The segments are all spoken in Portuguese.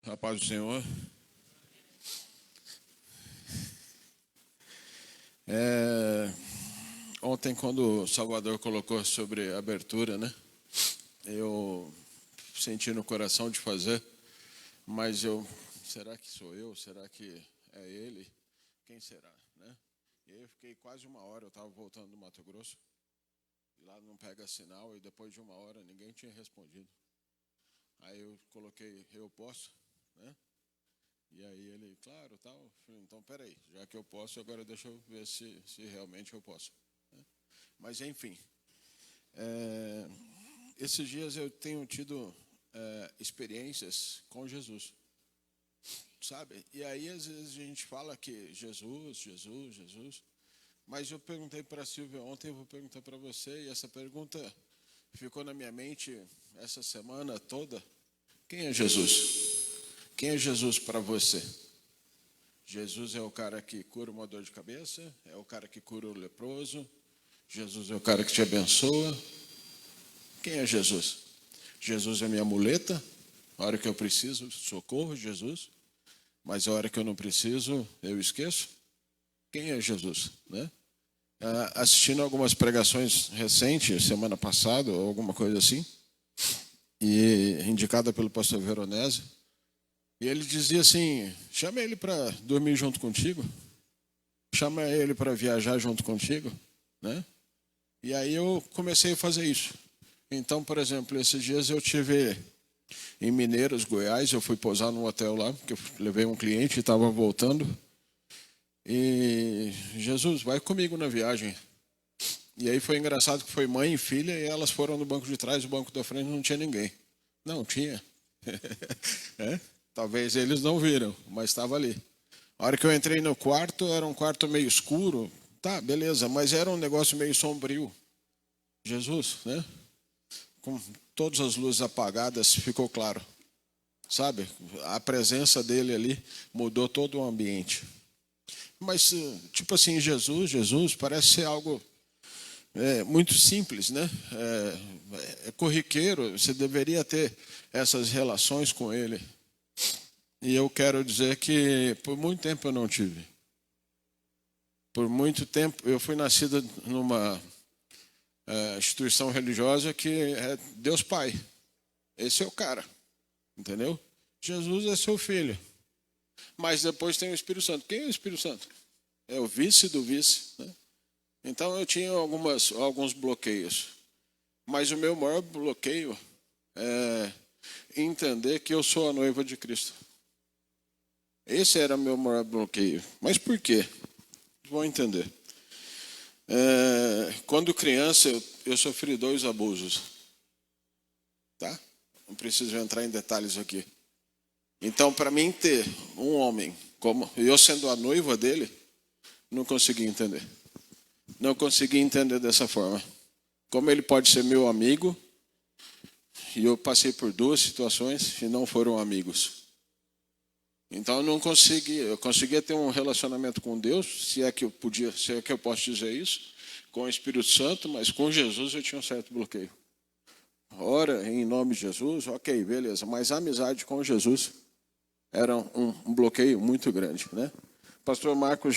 A paz do Senhor. Ontem, quando o Salvador colocou sobre a abertura, né? Eu senti no coração de fazer, mas será que sou eu? Será que é ele? Quem será, né? E aí eu fiquei quase uma hora, eu estava voltando do Mato Grosso, e lá não pega sinal, e depois de uma hora ninguém tinha respondido. Aí eu coloquei, eu posso, né? E aí ele, claro, tal. Então, peraí, já que eu posso, agora deixa eu ver se realmente eu posso, né? Mas, enfim, esses dias eu tenho tido experiências com Jesus, sabe? E aí, às vezes, a gente fala que Jesus, mas eu perguntei para a Silvia ontem, eu vou perguntar para você, e essa pergunta ficou na minha mente essa semana toda. Quem é Jesus? Quem é Jesus para você? Jesus é o cara que cura uma dor de cabeça? É o cara que cura o leproso? Jesus é o cara que te abençoa? Quem é Jesus? Jesus é minha muleta? A hora que eu preciso, socorro, Jesus. Mas a hora que eu não preciso, eu esqueço? Quem é Jesus, né? Assistindo algumas pregações recentes, semana passada, ou alguma coisa assim, e indicada pelo pastor Veronese, e ele dizia assim: chama ele para dormir junto contigo, chama ele para viajar junto contigo, né? E aí eu comecei a fazer isso. Então, por exemplo, esses dias eu tive em Mineiros, Goiás, eu fui pousar num hotel lá, porque eu levei um cliente e estava voltando. E Jesus, vai comigo na viagem. E aí foi engraçado que foi mãe e filha, e elas foram no banco de trás, o banco da frente não tinha ninguém. Não, tinha. Talvez eles não viram, mas estava ali. A hora que eu entrei no quarto, era um quarto meio escuro. Tá, beleza, mas era um negócio meio sombrio. Jesus, né? Com todas as luzes apagadas, ficou claro. Sabe? A presença dele ali mudou todo o ambiente. Mas, tipo assim, Jesus parece ser algo muito simples, né? É corriqueiro, você deveria ter essas relações com ele. E eu quero dizer que por muito tempo eu não tive. Por muito tempo, eu fui nascido numa instituição religiosa que é Deus Pai. Esse é o cara, entendeu? Jesus é seu filho. Mas depois tem o Espírito Santo. Quem é o Espírito Santo? É o vice do vice, né? Então eu tinha alguns bloqueios. Mas o meu maior bloqueio é entender que eu sou a noiva de Cristo. Esse era o meu maior bloqueio. Mas por quê? Vão entender. Quando criança, eu sofri 2 abusos. Tá? Não preciso entrar em detalhes aqui. Então, para mim ter um homem, como eu sendo a noiva dele, não consegui entender. Não consegui entender dessa forma. Como ele pode ser meu amigo, e eu passei por 2 situações e não foram amigos. Então eu conseguia ter um relacionamento com Deus, se é que eu posso dizer isso, com o Espírito Santo, mas com Jesus eu tinha um certo bloqueio. Ora, em nome de Jesus, ok, beleza, mas a amizade com Jesus era um bloqueio muito grande, né? Pastor Marcos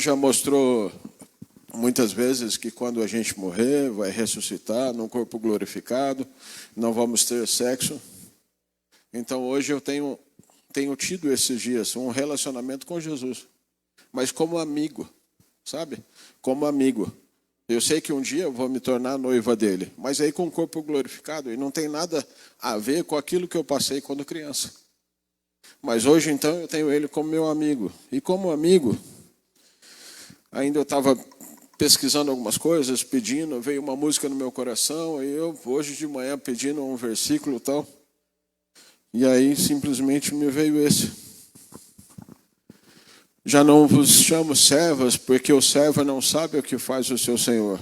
já mostrou muitas vezes que quando a gente morrer, vai ressuscitar num corpo glorificado, não vamos ter sexo. Então hoje eu tenho tido esses dias um relacionamento com Jesus, mas como amigo, sabe? Como amigo. Eu sei que um dia eu vou me tornar noiva dele, mas aí com o corpo glorificado, e não tem nada a ver com aquilo que eu passei quando criança. Mas hoje então eu tenho ele como meu amigo. E como amigo, ainda eu estava pesquisando algumas coisas, veio uma música no meu coração, e eu hoje de manhã pedindo um versículo e tal. E aí simplesmente me veio esse. Já não vos chamo servas, porque o servo não sabe o que faz o seu senhor.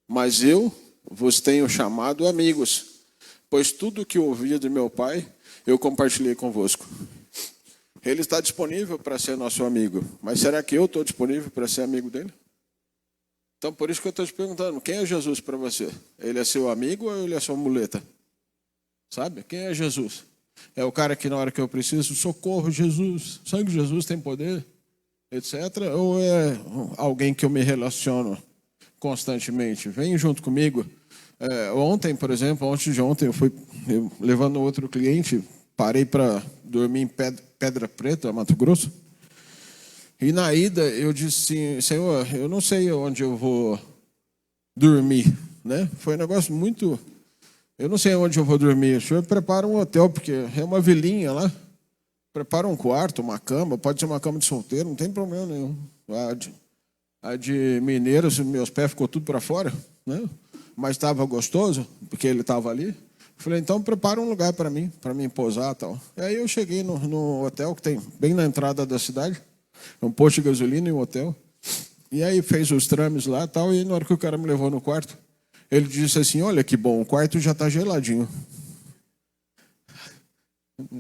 Mas eu vos tenho chamado amigos, pois tudo o que ouvi de meu Pai, eu compartilhei convosco. Ele está disponível para ser nosso amigo, mas será que eu estou disponível para ser amigo dele? Então, por isso que eu estou te perguntando, quem é Jesus para você? Ele é seu amigo ou ele é sua muleta? Sabe? Quem é Jesus? É o cara que na hora que eu preciso, socorro, Jesus, sangue de Jesus tem poder, etc. Ou é alguém que eu me relaciono constantemente? Vem junto comigo. Ontem, por exemplo, antes de ontem, eu levando outro cliente, parei para dormir em Pedra Preta, Mato Grosso. E na ida eu disse assim, Senhor, eu não sei onde eu vou dormir, né? Foi um negócio muito... Eu não sei onde eu vou dormir. O senhor prepara um hotel, porque é uma vilinha lá. Prepara um quarto, uma cama, pode ser uma cama de solteiro, não tem problema nenhum. A de mineiro, meus pés ficou tudo para fora, né? Mas estava gostoso, porque ele estava ali. Falei, então prepara um lugar para mim pousar e tal. E aí eu cheguei no hotel, que tem bem na entrada da cidade, um posto de gasolina e um hotel. E aí fez os trâmites lá e tal, e na hora que o cara me levou no quarto, ele disse assim, olha que bom, o quarto já está geladinho.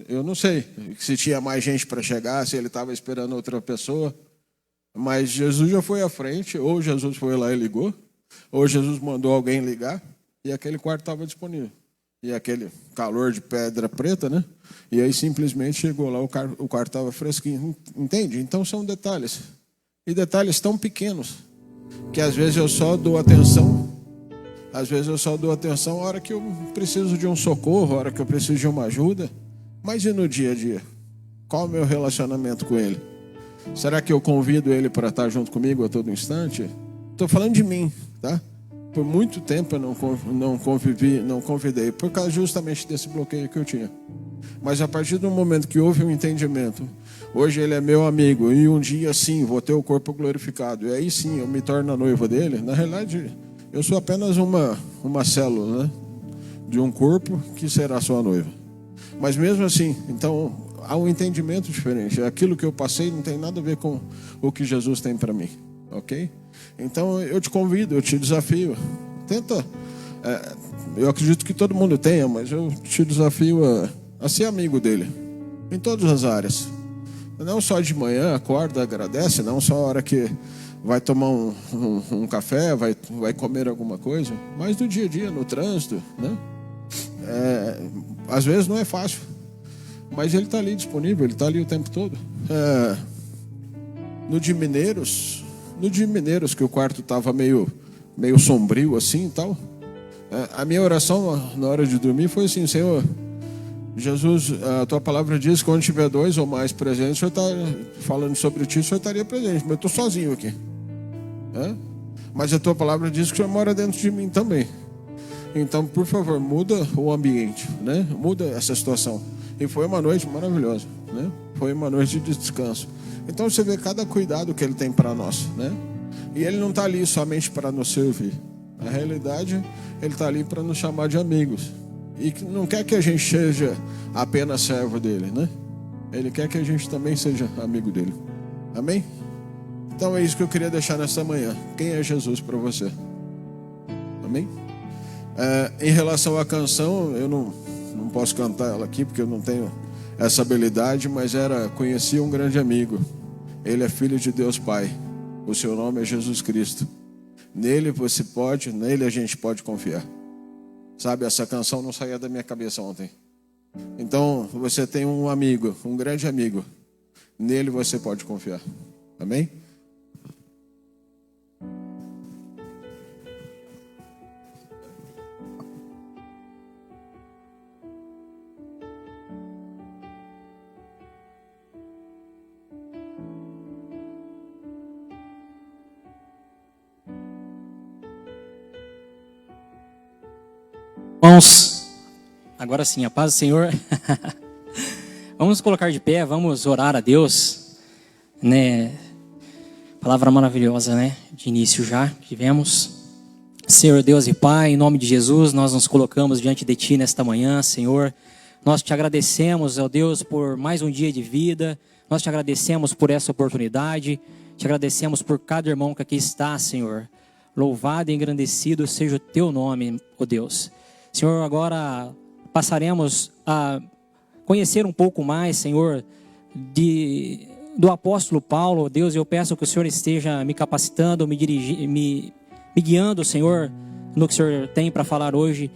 Eu não sei se tinha mais gente para chegar, se ele estava esperando outra pessoa, mas Jesus já foi à frente, ou Jesus foi lá e ligou, ou Jesus mandou alguém ligar, e aquele quarto estava disponível. E aquele calor de Pedra Preta, né? E aí simplesmente chegou lá, o quarto estava fresquinho. Entende? Então são detalhes. E detalhes tão pequenos, que às vezes eu só dou atenção. Às vezes eu só dou atenção na hora que eu preciso de um socorro, na hora que eu preciso de uma ajuda. Mas e no dia a dia? Qual é o meu relacionamento com ele? Será que eu convido ele para estar junto comigo a todo instante? Estou falando de mim, tá? Por muito tempo eu não convidei, por causa justamente desse bloqueio que eu tinha. Mas a partir do momento que houve um entendimento, hoje ele é meu amigo, e um dia sim, vou ter o corpo glorificado, e aí sim eu me torno a noiva dele. Na realidade, eu sou apenas uma célula, né, de um corpo que será sua noiva. Mas mesmo assim, então há um entendimento diferente. Aquilo que eu passei não tem nada a ver com o que Jesus tem para mim, ok? Então eu te convido, eu te desafio. Tenta, eu acredito que todo mundo tenha, mas eu te desafio a ser amigo dele, em todas as áreas. Não só de manhã, acorda, agradece, não só a hora que vai tomar um café, vai comer alguma coisa, mas no dia a dia, no trânsito, né? Às vezes não é fácil, mas ele está ali disponível, ele está ali o tempo todo. No de Mineiros, que o quarto estava meio sombrio assim e tal, a minha oração na hora de dormir foi assim: Senhor Jesus, a tua palavra diz que quando tiver 2 ou mais presentes, o Senhor está falando sobre ti, o Senhor estaria presente, mas eu estou sozinho aqui. Mas a tua palavra diz que o Senhor mora dentro de mim também. Então, por favor, muda o ambiente, né? Muda essa situação. E foi uma noite maravilhosa, né? Foi uma noite de descanso. Então você vê cada cuidado que ele tem para nós, né? E ele não está ali somente para nos servir. Na realidade, ele está ali para nos chamar de amigos. E não quer que a gente seja apenas servo dele, né? Ele quer que a gente também seja amigo dele. Amém? Então é isso que eu queria deixar nessa manhã. Quem é Jesus para você? Amém? Em relação à canção, eu não posso cantar ela aqui porque eu não tenho essa habilidade, mas conheci um grande amigo. Ele é filho de Deus Pai. O seu nome é Jesus Cristo. Nele a gente pode confiar. Sabe, essa canção não saía da minha cabeça ontem. Então, você tem um amigo, um grande amigo. Nele você pode confiar. Amém? Irmãos, agora sim, a paz do Senhor. Vamos nos colocar de pé, vamos orar a Deus, né? Palavra maravilhosa, né? De início já tivemos. Senhor Deus e Pai, em nome de Jesus, nós nos colocamos diante de Ti nesta manhã, Senhor. Nós te agradecemos, ó Deus, por mais um dia de vida. Nós te agradecemos por essa oportunidade. Te agradecemos por cada irmão que aqui está, Senhor. Louvado e engrandecido seja o Teu nome, ó Deus. Senhor, agora passaremos a conhecer um pouco mais, Senhor, do apóstolo Paulo. Deus, eu peço que o Senhor esteja me capacitando, me guiando, Senhor, no que o Senhor tem para falar hoje,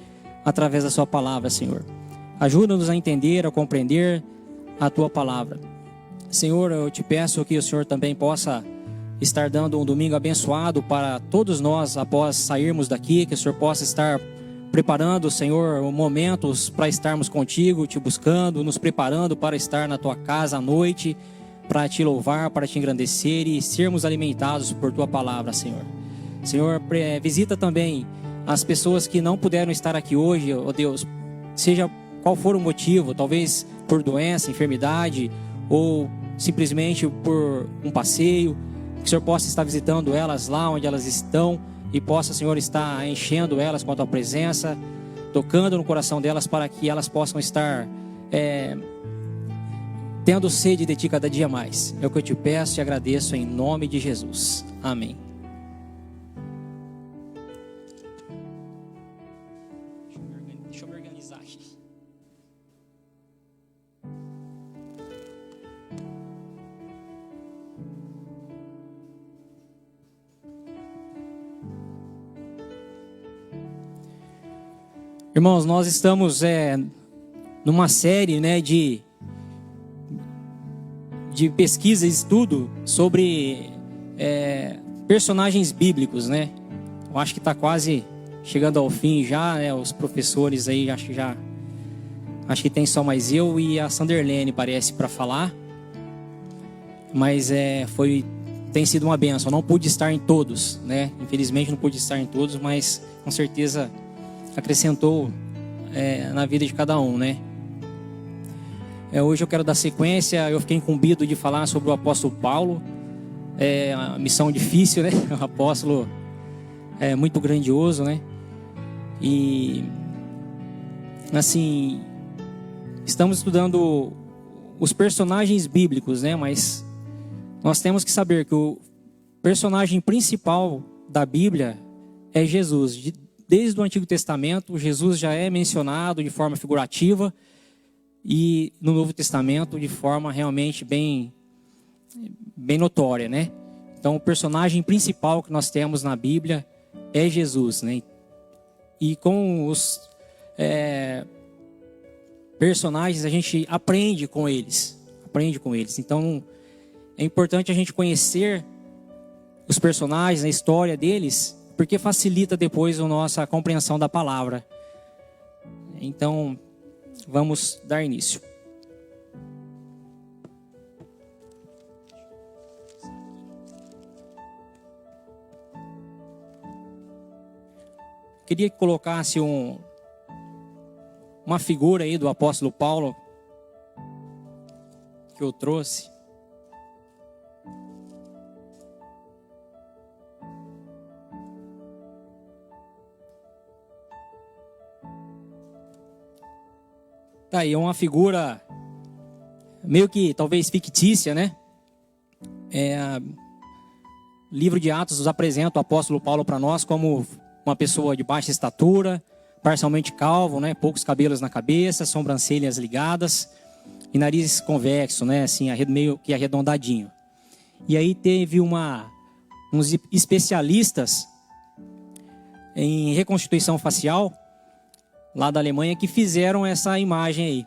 através da sua palavra, Senhor. Ajuda-nos a entender, a compreender a Tua palavra. Senhor, eu te peço que o Senhor também possa estar dando um domingo abençoado para todos nós após sairmos daqui, que o Senhor possa estar preparando, Senhor, momentos para estarmos contigo, te buscando, nos preparando para estar na Tua casa à noite, para te louvar, para te engrandecer e sermos alimentados por Tua palavra, Senhor. Senhor, visita também as pessoas que não puderam estar aqui hoje, ó Deus, seja qual for o motivo, talvez por doença, enfermidade, ou simplesmente por um passeio, que o Senhor possa estar visitando elas lá onde elas estão e possa, Senhor, estar enchendo elas com a Tua presença, tocando no coração delas para que elas possam estar tendo sede de Ti cada dia mais. É o que eu te peço e agradeço em nome de Jesus. Amém. Deixa eu me organizar aqui. Irmãos, nós estamos numa série, né, de pesquisa e estudo sobre personagens bíblicos, né? Eu acho que está quase chegando ao fim já, né? Os professores aí, acho que tem só mais eu e a Sanderlene, parece, para falar. Mas tem sido uma bênção. Eu não pude estar em todos, né? Infelizmente não pude estar em todos, mas com certeza acrescentou na vida de cada um, né? Hoje eu quero dar sequência. Eu fiquei incumbido de falar sobre o apóstolo Paulo. É uma missão difícil, né? O apóstolo é muito grandioso, né? E assim, estamos estudando os personagens bíblicos, né? Mas nós temos que saber que o personagem principal da Bíblia é Jesus. Desde o Antigo Testamento, Jesus já é mencionado de forma figurativa e no Novo Testamento de forma realmente bem notória, né? Então, o personagem principal que nós temos na Bíblia é Jesus, né? E com os personagens a gente aprende com eles. Então, é importante a gente conhecer os personagens, a história deles, porque facilita depois a nossa compreensão da palavra. Então, vamos dar início. Queria que colocasse uma figura aí do apóstolo Paulo que eu trouxe. Tá aí, é uma figura meio que talvez fictícia, né? O livro de Atos nos apresenta o apóstolo Paulo para nós como uma pessoa de baixa estatura, parcialmente calvo, né? Poucos cabelos na cabeça, sobrancelhas ligadas e nariz convexo, né? Assim, meio que arredondadinho. E aí teve uns especialistas em reconstituição facial lá da Alemanha que fizeram essa imagem aí.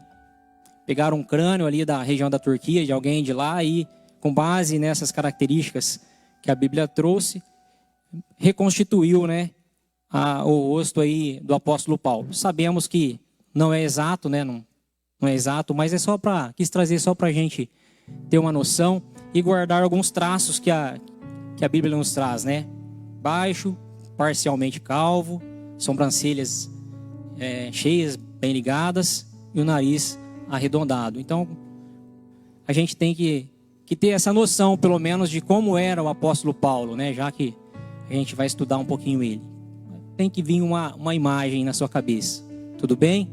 Pegaram um crânio ali da região da Turquia, de alguém de lá, e com base nessas características que a Bíblia trouxe, reconstituiu, né, o rosto aí do apóstolo Paulo. Sabemos que não é exato, né, não é exato, mas quis trazer só para a gente ter uma noção e guardar alguns traços que a Bíblia nos traz, né? Baixo, parcialmente calvo, sobrancelhas cheias, bem ligadas, e o nariz arredondado. Então, a gente tem que ter essa noção, pelo menos, de como era o apóstolo Paulo, né? Já que a gente vai estudar um pouquinho ele. Tem que vir uma imagem na sua cabeça. Tudo bem?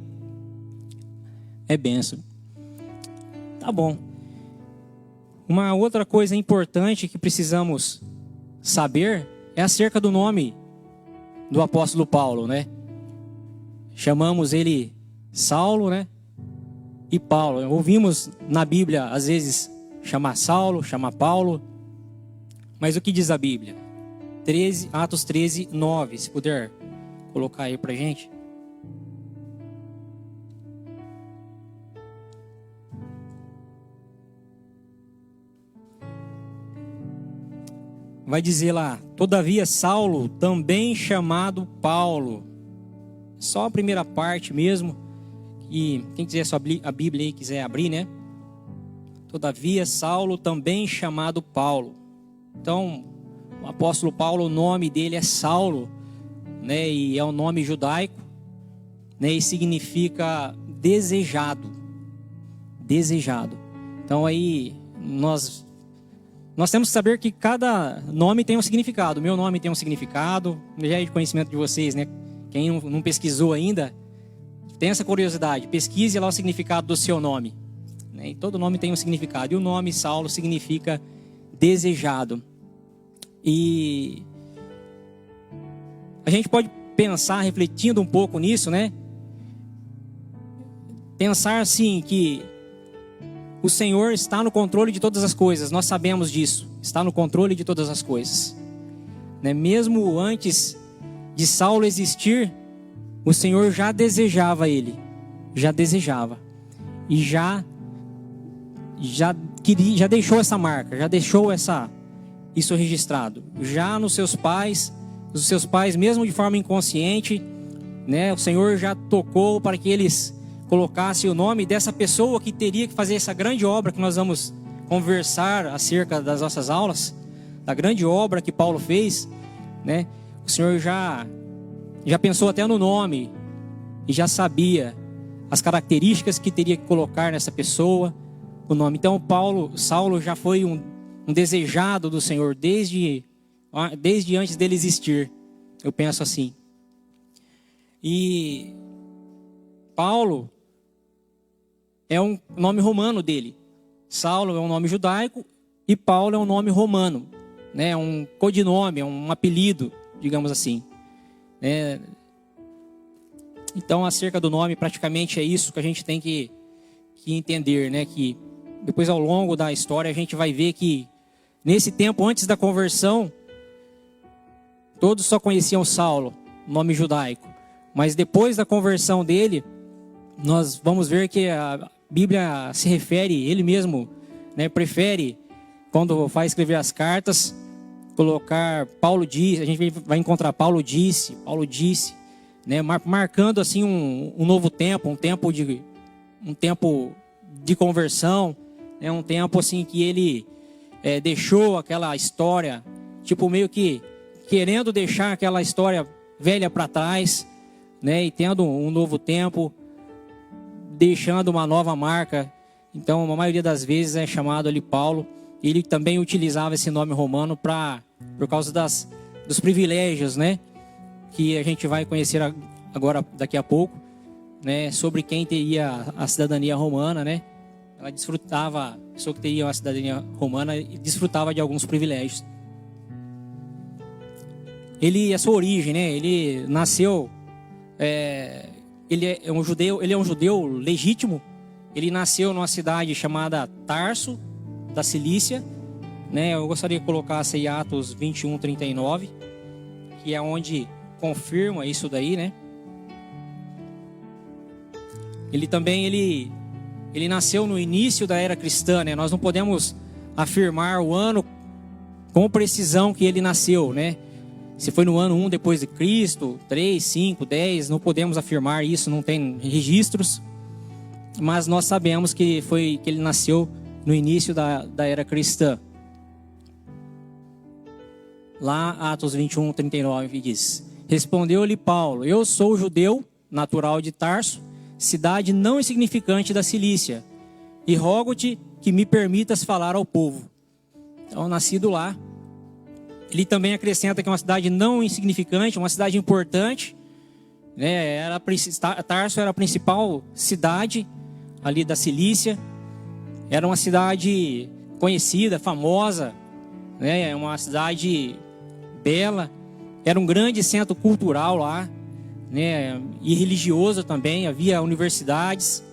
É bênção. Tá bom. Uma outra coisa importante que precisamos saber é acerca do nome do apóstolo Paulo, né? Chamamos ele Saulo, né? E Paulo. Ouvimos na Bíblia, às vezes, chamar Saulo, chamar Paulo. Mas o que diz a Bíblia? Atos 13, 9. Se puder colocar aí pra gente. vai dizer lá: todavia Saulo, também chamado Paulo. Só a primeira parte mesmo. E quem quiser a Bíblia aí, quiser abrir, né? Todavia Saulo, também chamado Paulo. Então, o apóstolo Paulo, o nome dele é Saulo, né? E é um nome judaico, né? E significa desejado. Desejado. Então aí nós temos que saber que cada nome tem um significado. O meu nome tem um significado, já é de conhecimento de vocês, né? Quem não pesquisou ainda, tem essa curiosidade, pesquise lá o significado do seu nome, né? E todo nome tem um significado. E o nome Saulo significa desejado. E a gente pode pensar, refletindo um pouco nisso, né? Pensar assim que o Senhor está no controle de todas as coisas. Nós sabemos disso. Está no controle de todas as coisas, né? Mesmo antes de Saulo existir, o Senhor já desejava ele. Já desejava. E já deixou essa marca. Já deixou isso registrado. Já nos seus pais, mesmo de forma inconsciente, né? O Senhor já tocou para que eles colocasse o nome dessa pessoa que teria que fazer essa grande obra que nós vamos conversar acerca das nossas aulas, da grande obra que Paulo fez, né? O Senhor já pensou até no nome e já sabia as características que teria que colocar nessa pessoa, o nome. Então Saulo já foi um desejado do Senhor desde antes dele existir, eu penso assim. E Paulo é um nome romano dele. Saulo é um nome judaico e Paulo é um nome romano, né? Um codinome, um apelido, digamos assim, né? Então, acerca do nome, praticamente é isso que a gente tem que entender, né? Que depois, ao longo da história, a gente vai ver que nesse tempo, antes da conversão, todos só conheciam Saulo, nome judaico. Mas depois da conversão dele, nós vamos ver que a Bíblia se refere, ele mesmo, né, prefere, quando vai escrever as cartas, colocar Paulo disse. A gente vai encontrar Paulo disse, né, marcando assim um novo tempo, um tempo de conversão, né, um tempo assim que ele deixou aquela história, tipo meio que querendo deixar aquela história velha para trás, né, e tendo um novo tempo, deixando uma nova marca. Então, a maioria das vezes é chamado ali Paulo. Ele também utilizava esse nome romano por causa dos privilégios, né, que a gente vai conhecer agora daqui a pouco, né, sobre quem teria a cidadania romana, né? Ela desfrutava, a pessoa que teria a cidadania romana desfrutava de alguns privilégios. A sua origem, né? Ele nasceu, ele é um judeu legítimo. Ele nasceu numa cidade chamada Tarso, da Cilícia, né? Eu gostaria que colocasse aí Atos 21:39, que é onde confirma isso daí, né? Ele nasceu no início da era cristã, né? Nós não podemos afirmar o ano com precisão que ele nasceu, né? Se foi no ano 1 depois de Cristo, 3, 5, 10, não podemos afirmar isso, não tem registros. Mas nós sabemos que ele nasceu no início da era cristã. Lá, Atos 21:39 diz: respondeu-lhe Paulo: eu sou judeu, natural de Tarso, cidade não insignificante da Cilícia, e rogo-te que me permitas falar ao povo. Então, nascido lá. Ele também acrescenta que é uma cidade não insignificante, uma cidade importante, né? Tarso era a principal cidade ali da Cilícia. Era uma cidade conhecida, famosa, né? Uma cidade bela. Era um grande centro cultural lá, né? E religioso também. Havia universidades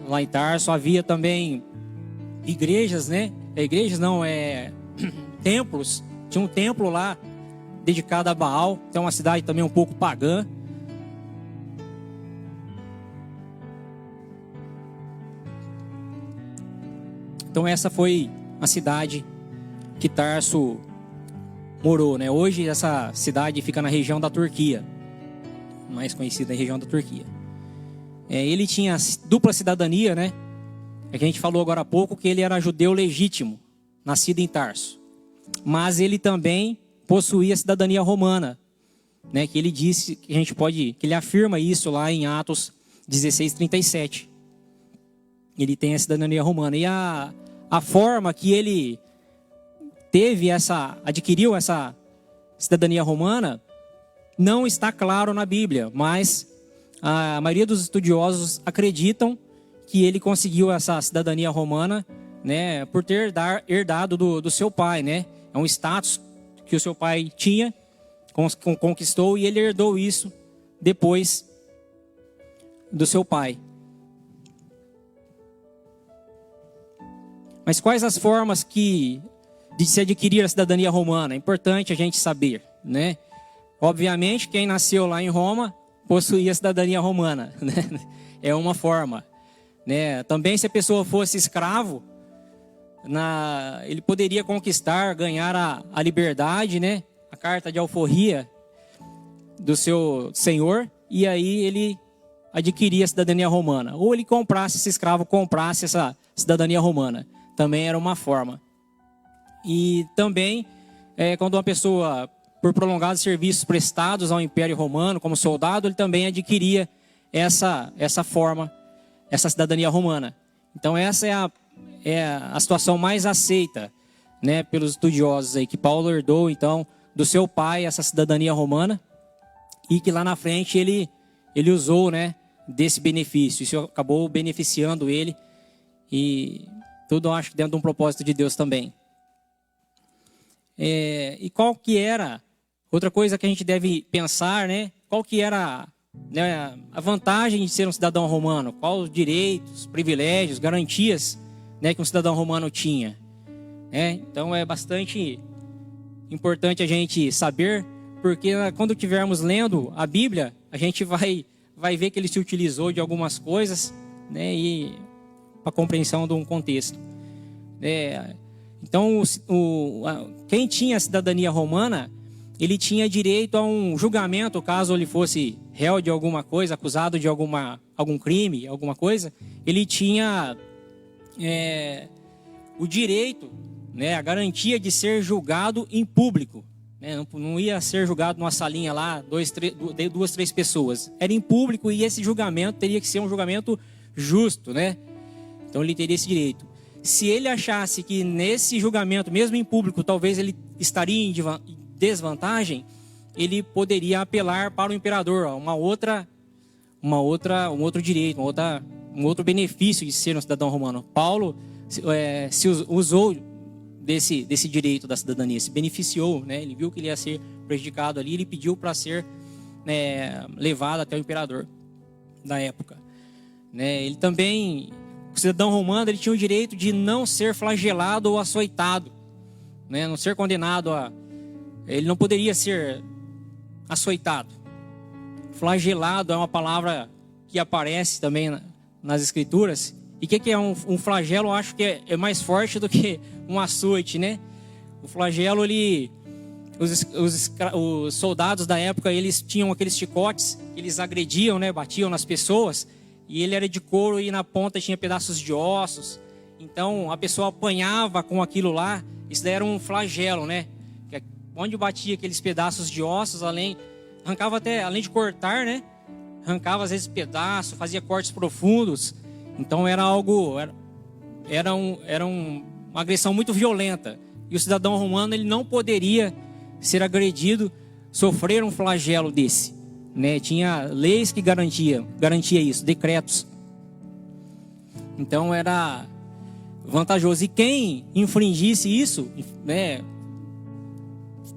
lá em Tarso. Havia também igrejas, né? Igrejas não, templos. Tinha um templo lá dedicado a Baal. Então, uma cidade também um pouco pagã. Então, essa foi a cidade que Tarso morou, né? Hoje essa cidade fica na região da Turquia, mais conhecida na região da Turquia. Ele tinha dupla cidadania, né? A gente falou agora há pouco que ele era judeu legítimo, nascido em Tarso. Mas ele também possuía cidadania romana, né? Que ele disse que que ele afirma isso lá em Atos 16:37. Ele tem a cidadania romana. E a forma que ele adquiriu essa cidadania romana não está claro na Bíblia, mas a maioria dos estudiosos acreditam que ele conseguiu essa cidadania romana, né, por ter herdado do seu pai, né? É um status que o seu pai tinha, conquistou, e ele herdou isso depois do seu pai. Mas quais as formas de se adquirir a cidadania romana? É importante a gente saber, né? Obviamente, quem nasceu lá em Roma possuía a cidadania romana, né? É uma forma, né? Também, se a pessoa fosse escravo, ele poderia conquistar, ganhar a liberdade, né? A carta de alforria do seu senhor, e aí ele adquiria a cidadania romana. Ou ele comprasse, esse escravo comprasse essa cidadania romana. Também era uma forma. E também, quando uma pessoa, por prolongados serviços prestados ao Império Romano, como soldado, ele também adquiria essa forma, essa cidadania romana. Então essa é a situação mais aceita, né, pelos estudiosos aí, que Paulo herdou então do seu pai essa cidadania romana, e que lá na frente ele usou, né, desse benefício. Isso acabou beneficiando ele, e tudo, eu acho, que dentro de um propósito de Deus também. E qual que era outra coisa que a gente deve pensar, né? Qual que era, né, a vantagem de ser um cidadão romano? Quais os direitos, privilégios, garantias, né, que um cidadão romano tinha? Então é bastante importante a gente saber, porque quando estivermos lendo a Bíblia, a gente vai ver que ele se utilizou de algumas coisas, né, e para a compreensão de um contexto. Então, quem tinha a cidadania romana, ele tinha direito a um julgamento, caso ele fosse réu de alguma coisa, acusado de algum crime, alguma coisa. Ele tinha o direito, né, a garantia de ser julgado em público, né? Não ia ser julgado numa salinha lá, duas, três pessoas. Era em público, e esse julgamento teria que ser um julgamento justo, né? Então ele teria esse direito. Se ele achasse que nesse julgamento, mesmo em público, talvez ele estaria em desvantagem, ele poderia apelar para o imperador, um outro direito, um outro benefício de ser um cidadão romano. Paulo se usou desse direito da cidadania, se beneficiou, né? Ele viu que ele ia ser prejudicado ali, ele pediu para ser, levado até o imperador da época, né? Ele também, o cidadão romano, ele tinha o direito de não ser flagelado ou açoitado, né? Não ser condenado ele não poderia ser açoitado. Flagelado é uma palavra que aparece também nas escrituras. E o que é um flagelo? Eu acho que é mais forte do que um açoite, né? O flagelo, os soldados da época, eles tinham aqueles chicotes, eles agrediam, né? Batiam nas pessoas, e ele era de couro, e na ponta tinha pedaços de ossos. Então a pessoa apanhava com aquilo lá. Isso daí era um flagelo, né? Onde batia aqueles pedaços de ossos, arrancava até, além de cortar, né? Arrancava às vezes pedaços, fazia cortes profundos. Então era uma agressão muito violenta. E o cidadão romano, ele não poderia ser agredido, sofrer um flagelo desse, né? Tinha leis que garantia isso, decretos. Então era vantajoso. E quem infringisse isso, né,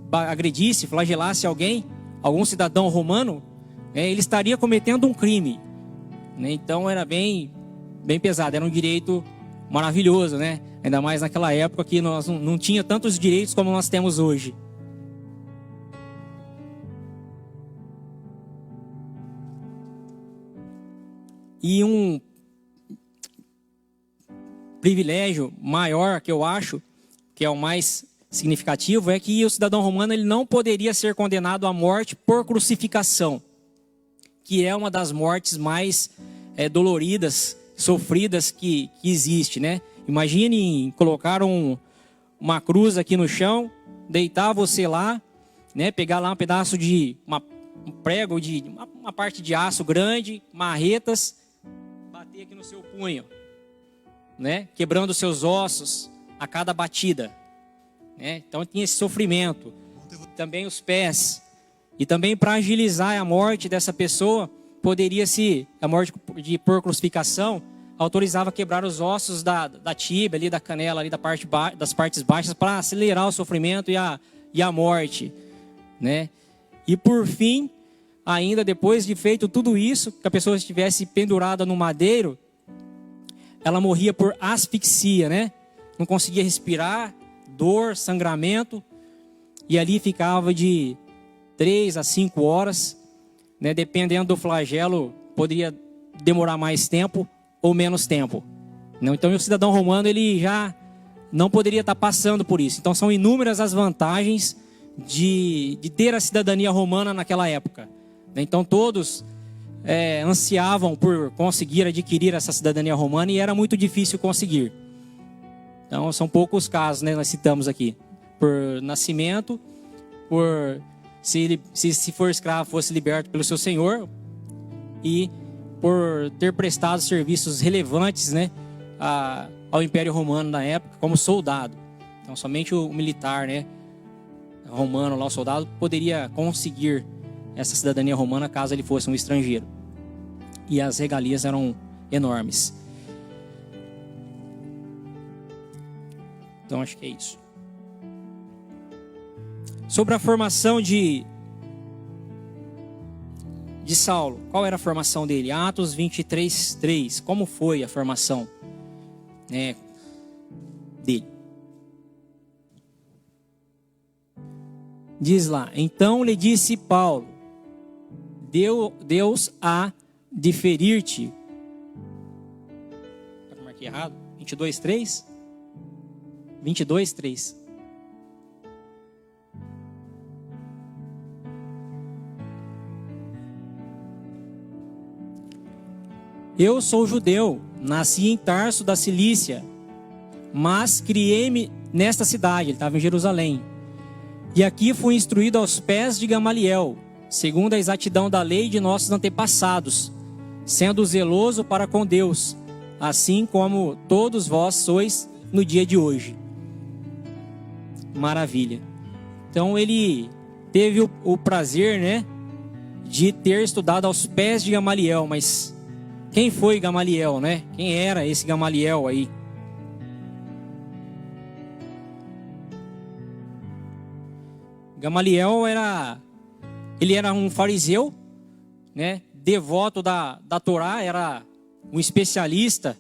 agredisse, flagelasse algum cidadão romano, ele estaria cometendo um crime, né? Então era bem pesado, era um direito maravilhoso, né? Ainda mais naquela época que nós não tinha tantos direitos como nós temos hoje. E um privilégio maior que eu acho, que é o mais significativo é que o cidadão romano ele não poderia ser condenado à morte por crucificação, que é uma das mortes mais doloridas, sofridas que existe, né? Imagine colocar uma cruz aqui no chão, deitar você lá, né? Pegar lá um pedaço de um prego, de uma parte de aço grande, marretas, bater aqui no seu punho, né? Quebrando os seus ossos a cada batida, né? Então tinha esse sofrimento. Também os pés. E também para agilizar a morte dessa pessoa, a morte por crucificação, autorizava quebrar os ossos da tíbia, ali, da canela, ali, das partes baixas, para acelerar o sofrimento e a morte, né? E por fim, ainda depois de feito tudo isso, que a pessoa estivesse pendurada no madeiro, ela morria por asfixia, né? Não conseguia respirar, dor, sangramento, e ali ficava de 3 a 5 horas, né? Dependendo do flagelo, poderia demorar mais tempo ou menos tempo. Então o cidadão romano ele já não poderia estar passando por isso. Então são inúmeras as vantagens de ter a cidadania romana naquela época. Então todos ansiavam por conseguir adquirir essa cidadania romana e era muito difícil conseguir. Então são poucos casos, né, nós citamos aqui. Por nascimento, por se for escravo fosse liberto pelo seu senhor e por ter prestado serviços relevantes, né, ao Império Romano na época como soldado. Então somente o militar, né, romano, lá o soldado, poderia conseguir essa cidadania romana caso ele fosse um estrangeiro. E as regalias eram enormes. Então acho que é isso. Sobre a formação de Saulo, qual era a formação dele? Atos 23:3. Como foi a formação dele? Diz lá: então lhe disse Paulo: Deus há de ferir-te. Eu marquei errado? 22:3? 22:3. Eu sou judeu, nasci em Tarso da Cilícia, mas criei-me nesta cidade. Ele estava em Jerusalém. E aqui fui instruído aos pés de Gamaliel, segundo a exatidão da lei de nossos antepassados, sendo zeloso para com Deus, assim como todos vós sois no dia de hoje. Maravilha. Então ele teve o prazer, né, de ter estudado aos pés de Gamaliel, mas quem foi Gamaliel, né? Quem era esse Gamaliel aí? Gamaliel era um fariseu, né? Devoto da Torá, era um especialista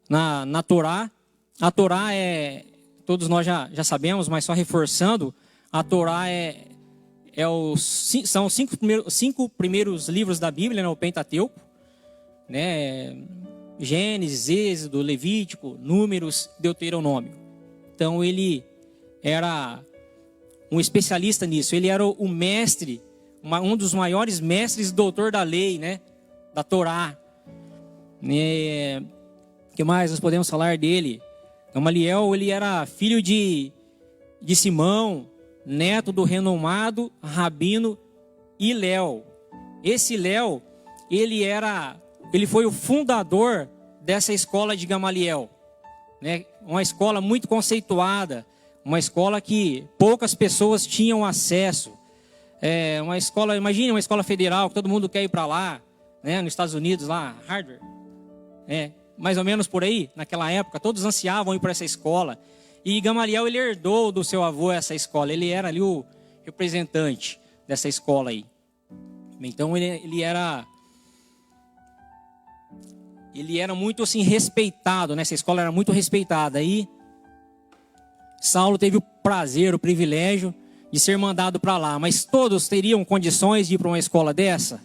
na Torá. A Torá todos nós já sabemos, mas só reforçando, a Torá são os cinco primeiros livros da Bíblia, né? O Pentateuco, né? Gênesis, Êxodo, Levítico, Números, Deuteronômio. Então ele era um especialista nisso. Ele era o mestre, um dos maiores mestres, doutor da lei, né? Da Torá. Que mais nós podemos falar dele? Gamaliel, ele era filho de Simão, neto do renomado rabino Hilel. Esse Hilel, ele foi o fundador dessa escola de Gamaliel, né? Uma escola muito conceituada, uma escola que poucas pessoas tinham acesso. Uma escola, imagine uma escola federal, que todo mundo quer ir para lá, né? Nos Estados Unidos, lá, Harvard. Mais ou menos por aí, naquela época, todos ansiavam ir para essa escola. E Gamaliel, ele herdou do seu avô essa escola, ele era ali o representante dessa escola aí. Então ele era muito assim respeitado, né? Essa escola era muito respeitada. Aí Saulo teve o prazer, o privilégio de ser mandado para lá, mas todos teriam condições de ir para uma escola dessa,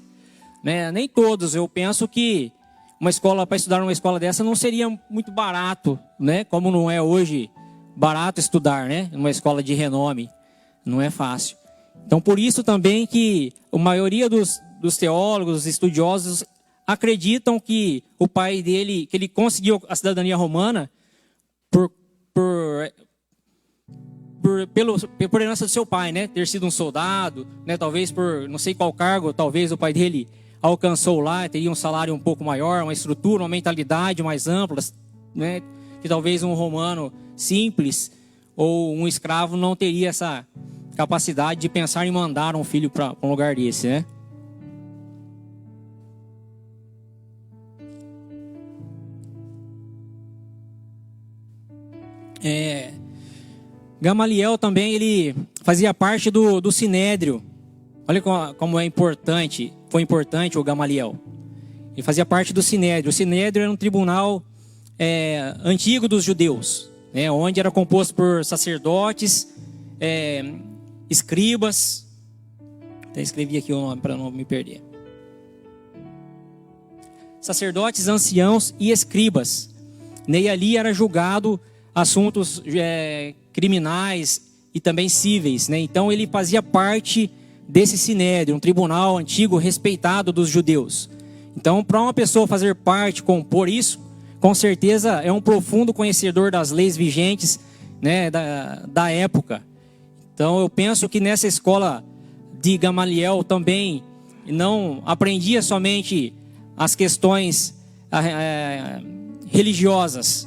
né? Nem todos. Eu penso que para estudar numa escola dessa não seria muito barato, né? Como não é hoje barato estudar, né? Numa escola de renome. Não é fácil. Então, por isso também que a maioria dos teólogos, estudiosos, acreditam que o pai dele, que ele conseguiu a cidadania romana por herança do seu pai, né? Ter sido um soldado, né? Talvez por não sei qual cargo, talvez o pai dele alcançou lá, teria um salário um pouco maior, uma estrutura, uma mentalidade mais ampla, né? Que talvez um romano simples ou um escravo não teria essa capacidade de pensar em mandar um filho para um lugar desse, né? Gamaliel também, ele fazia parte do Sinédrio. Olha como é importante, foi importante o Gamaliel. Ele fazia parte do Sinédrio. O Sinédrio era um tribunal antigo dos judeus, né, onde era composto por sacerdotes, escribas. Até escrevi aqui o nome para não me perder. Sacerdotes, anciãos e escribas. E ali era julgado assuntos criminais e também cíveis, né? Então ele fazia parte desse sinédrio, um tribunal antigo respeitado dos judeus. Então, para uma pessoa fazer parte, compor isso, com certeza é um profundo conhecedor das leis vigentes, né, da época. Então eu penso que nessa escola de Gamaliel também não aprendia somente as questões religiosas,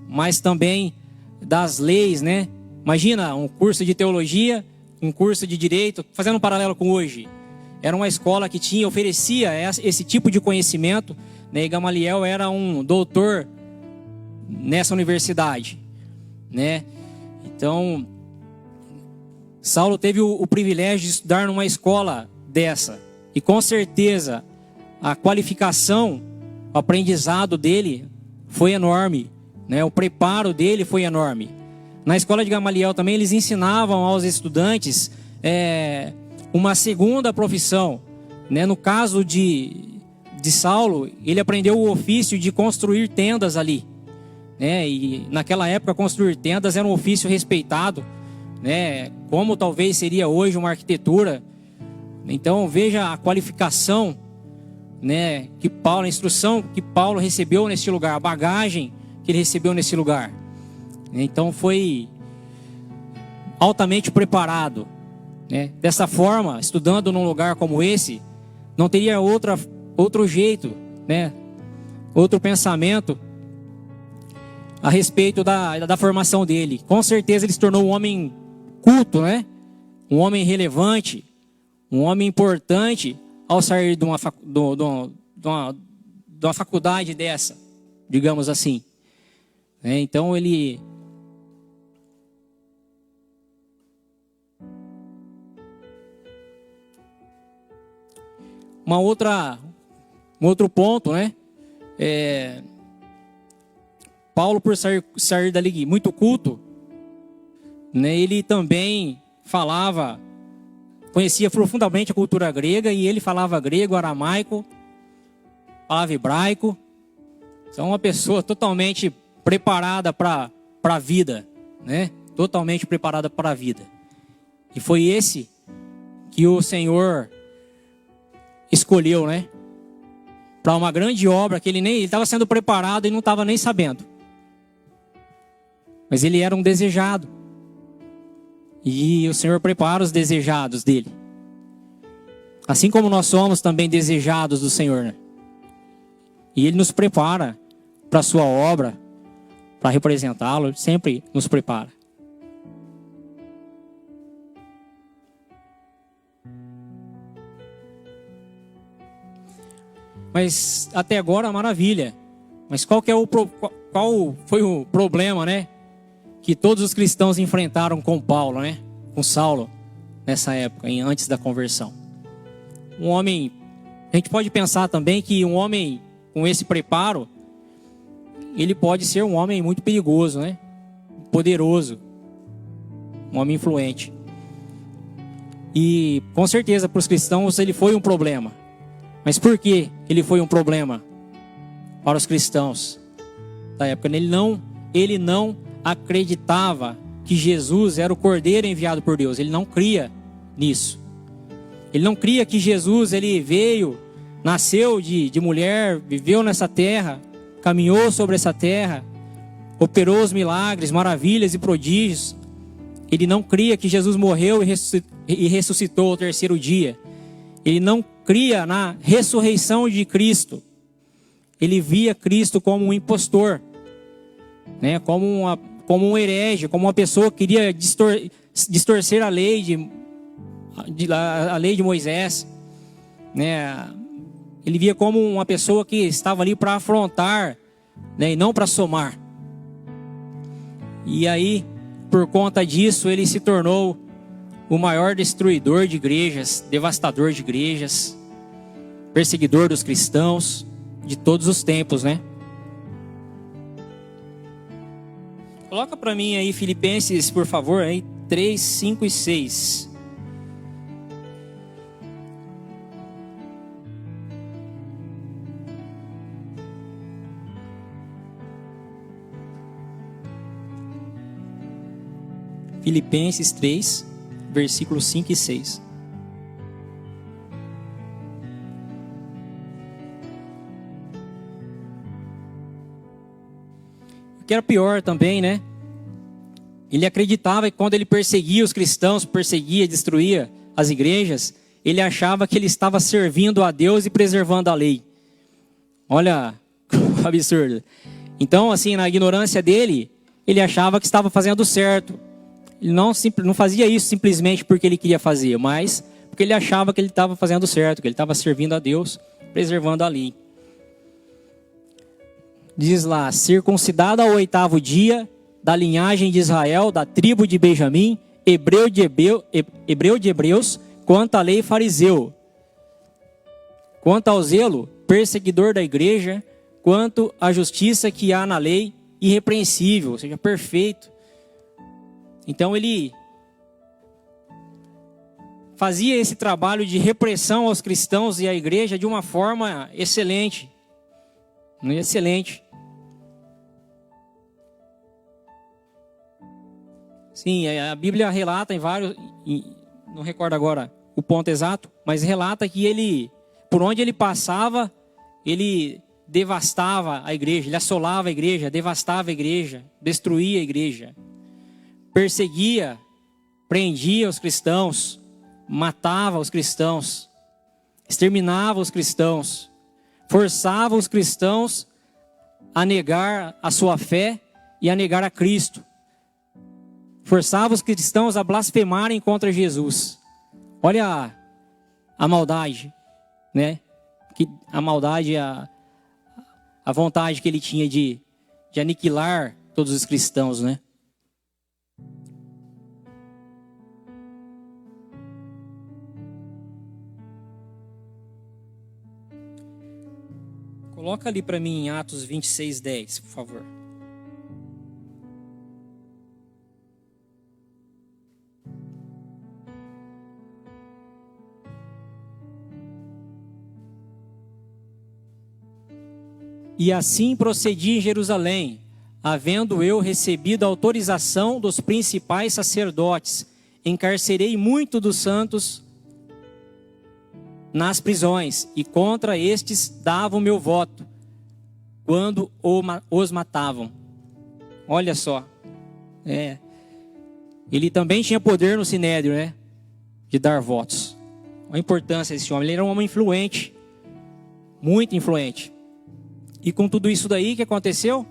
mas também das leis, né? Imagina um curso de teologia, um curso de direito, fazendo um paralelo com hoje. Era uma escola que oferecia esse tipo de conhecimento, né? E Gamaliel era um doutor nessa universidade, né? Então, Saulo teve o privilégio de estudar numa escola dessa. E com certeza, a qualificação, o aprendizado dele foi enorme, né? O preparo dele foi enorme. Na escola de Gamaliel também eles ensinavam aos estudantes uma segunda profissão, né? No caso de Saulo, ele aprendeu o ofício de construir tendas ali, né? E naquela época construir tendas era um ofício respeitado, né? Como talvez seria hoje uma arquitetura. Então veja a qualificação, né? A instrução que Paulo recebeu nesse lugar, a bagagem que ele recebeu nesse lugar. Então foi altamente preparado, né? Dessa forma, estudando num lugar como esse, não teria outro jeito, né? Outro pensamento a respeito da formação dele. Com certeza ele se tornou um homem culto, né? Um homem relevante, um homem importante ao sair de uma faculdade dessa, digamos assim. Então ele um outro ponto, né? Paulo, por sair dali muito culto, né? Ele também conhecia profundamente a cultura grega, e ele falava grego, aramaico, falava hebraico. Então, uma pessoa totalmente preparada para a vida, né? Totalmente preparada para a vida. E foi esse que o Senhor escolheu, né? Para uma grande obra que ele estava sendo preparado e não estava nem sabendo. Mas ele era um desejado. E o Senhor prepara os desejados dele. Assim como nós somos também desejados do Senhor, né? E ele nos prepara para a sua obra, para representá-lo, sempre nos prepara. Mas até agora, maravilha. Mas qual foi o problema, né? Que todos os cristãos enfrentaram com Paulo, né? Com Saulo, nessa época, antes da conversão. Um homem, a gente pode pensar também que um homem com esse preparo, ele pode ser um homem muito perigoso, né? Poderoso. Um homem influente. E com certeza para os cristãos ele foi um problema. Mas por que ele foi um problema para os cristãos da época? Ele não acreditava que Jesus era o Cordeiro enviado por Deus. Ele não cria nisso. Ele não cria que Jesus, ele veio, nasceu de mulher, viveu nessa terra, caminhou sobre essa terra, operou os milagres, maravilhas e prodígios. Ele não cria que Jesus morreu e ressuscitou ao terceiro dia. Ele não cria na ressurreição de Cristo. Ele via Cristo como um impostor, né? Como um herege, como uma pessoa que queria distorcer a lei de Moisés, né? Ele via como uma pessoa que estava ali para afrontar, né? E não para somar. E aí, por conta disso, ele se tornou o maior destruidor de igrejas, devastador de igrejas, perseguidor dos cristãos de todos os tempos, né? Coloca para mim aí Filipenses, por favor, aí 3, 5 e 6. Filipenses 3, versículos 5 e 6. O que era pior também, né? Ele acreditava que quando ele perseguia os cristãos, destruía as igrejas, ele achava que ele estava servindo a Deus e preservando a lei. Olha o absurdo. Então, assim, na ignorância dele, ele achava que estava fazendo certo. Ele não fazia isso simplesmente porque ele queria fazer, mas porque ele achava que ele estava fazendo certo, que ele estava servindo a Deus, preservando a lei. Diz lá, circuncidado ao 8º dia, da linhagem de Israel, da tribo de Benjamim, hebreu de hebreus, quanto à lei fariseu. Quanto ao zelo, perseguidor da igreja, quanto à justiça que há na lei, irrepreensível, ou seja, perfeito. Então ele fazia esse trabalho de repressão aos cristãos e à igreja de uma forma excelente. Excelente. Sim, a Bíblia relata em vários, não recordo agora o ponto exato, mas relata que ele, por onde ele passava, ele devastava a igreja, ele assolava a igreja, devastava a igreja, destruía a igreja. Perseguia, prendia os cristãos, matava os cristãos, exterminava os cristãos, forçava os cristãos a negar a sua fé e a negar a Cristo. Forçava os cristãos a blasfemarem contra Jesus. Olha a maldade, né? A maldade, a vontade que ele tinha de aniquilar todos os cristãos, né? Coloca ali para mim em Atos 26, 10, por favor. E assim procedi em Jerusalém, havendo eu recebido a autorização dos principais sacerdotes, encarcerei muito dos santos nas prisões, e contra estes dava o meu voto, quando os matavam. Olha só, ele também tinha poder no Sinédrio, né? De dar votos. Olha a importância desse homem, ele era um homem influente, muito influente. E com tudo isso daí que aconteceu,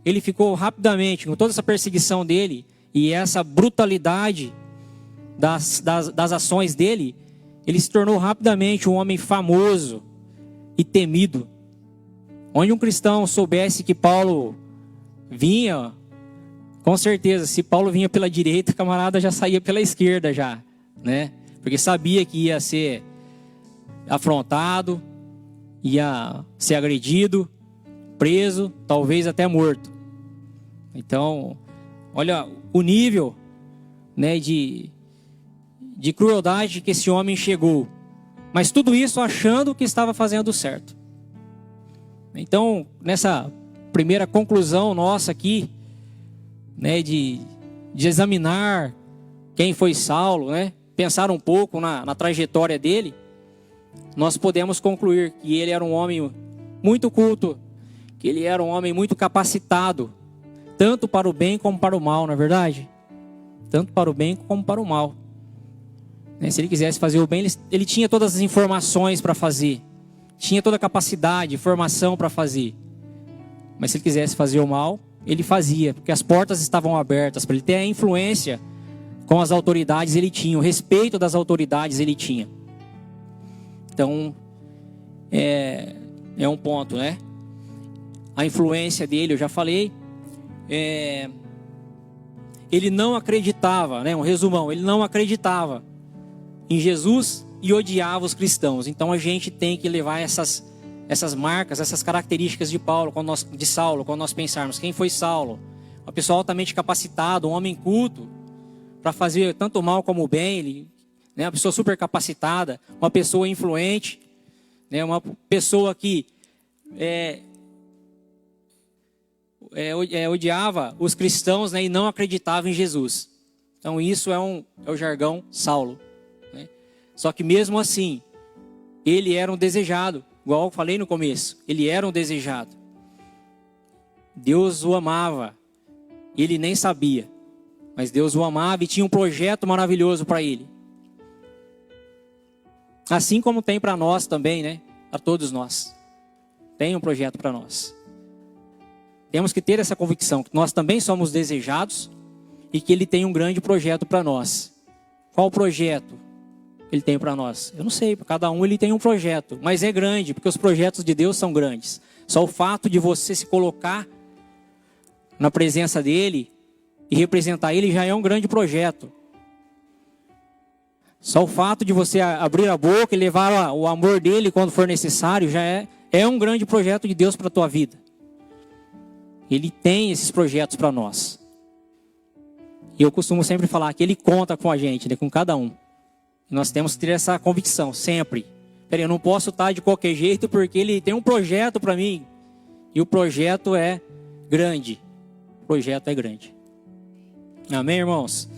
ele ficou rapidamente, com toda essa perseguição dele, e essa brutalidade das ações dele, ele se tornou rapidamente um homem famoso e temido. Onde um cristão soubesse que Paulo vinha, com certeza, se Paulo vinha pela direita, o camarada já saía pela esquerda já, né? Porque sabia que ia ser afrontado, ia ser agredido, preso, talvez até morto. Então, olha o nível, né, de crueldade que esse homem chegou. Mas tudo isso achando que estava fazendo certo. Então, nessa primeira conclusão nossa aqui, né, de examinar quem foi Saulo, né, pensar um pouco na trajetória dele, nós podemos concluir que ele era um homem muito culto, que ele era um homem muito capacitado, tanto para o bem como para o mal, não é verdade? Tanto para o bem como para o mal. Se ele quisesse fazer o bem, ele tinha todas as informações para fazer, tinha toda a capacidade, formação para fazer. Mas se ele quisesse fazer o mal, ele fazia, porque as portas estavam abertas para ele ter a influência com as autoridades, ele tinha o respeito das autoridades, ele tinha. Então, é um ponto, né? A influência dele, eu já falei. Ele não acreditava, né? Um resumão, ele não acreditava em Jesus e odiava os cristãos. Então a gente tem que levar essas marcas, essas características de Saulo, quando nós pensarmos quem foi Saulo. Uma pessoa altamente capacitada, um homem culto, para fazer tanto o mal como o bem. Ele, né? Uma pessoa super capacitada, uma pessoa influente, né? Uma pessoa que odiava os cristãos, né? E não acreditava em Jesus. Então isso é o jargão Saulo, né? Só que mesmo assim, ele era um desejado, igual eu falei no começo, ele era um desejado. Deus o amava, ele nem sabia, mas Deus o amava e tinha um projeto maravilhoso para ele. Assim como tem para nós também, né? Para todos nós. Tem um projeto para nós. Temos que ter essa convicção que nós também somos desejados e que ele tem um grande projeto para nós. Qual o projeto ele tem para nós? Eu não sei, para cada um ele tem um projeto, mas é grande, porque os projetos de Deus são grandes. Só o fato de você se colocar na presença dele e representar ele já é um grande projeto. Só o fato de você abrir a boca e levar o amor dele quando for necessário já é um grande projeto de Deus para a tua vida. Ele tem esses projetos para nós. E eu costumo sempre falar que ele conta com a gente, né, com cada um. E nós temos que ter essa convicção sempre. Peraí, eu não posso estar de qualquer jeito porque ele tem um projeto para mim. E o projeto é grande. O projeto é grande. Amém, irmãos?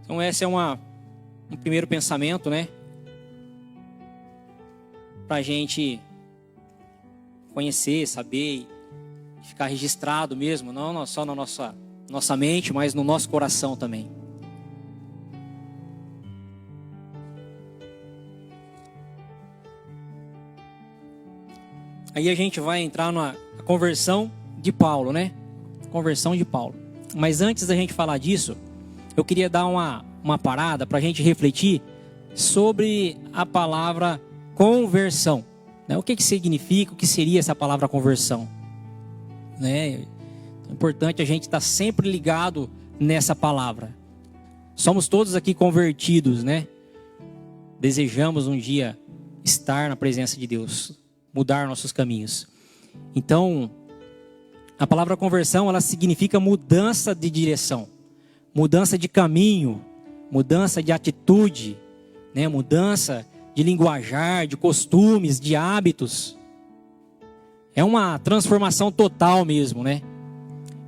Então esse é um primeiro pensamento, né? Para a gente conhecer, saber, ficar registrado mesmo, não só na nossa mente, mas no nosso coração também. Aí a gente vai entrar na conversão de Paulo, né? Conversão de Paulo. Mas antes da gente falar disso, eu queria dar uma parada para a gente refletir sobre a palavra conversão, né? O que significa, o que seria essa palavra conversão, né? É importante a gente estar sempre ligado nessa palavra. Somos todos aqui convertidos, né? Desejamos um dia estar na presença de Deus, mudar nossos caminhos. Então, a palavra conversão, ela significa mudança de direção, mudança de caminho, mudança de atitude, né? Mudança de linguajar, de costumes, de hábitos. É uma transformação total mesmo, né?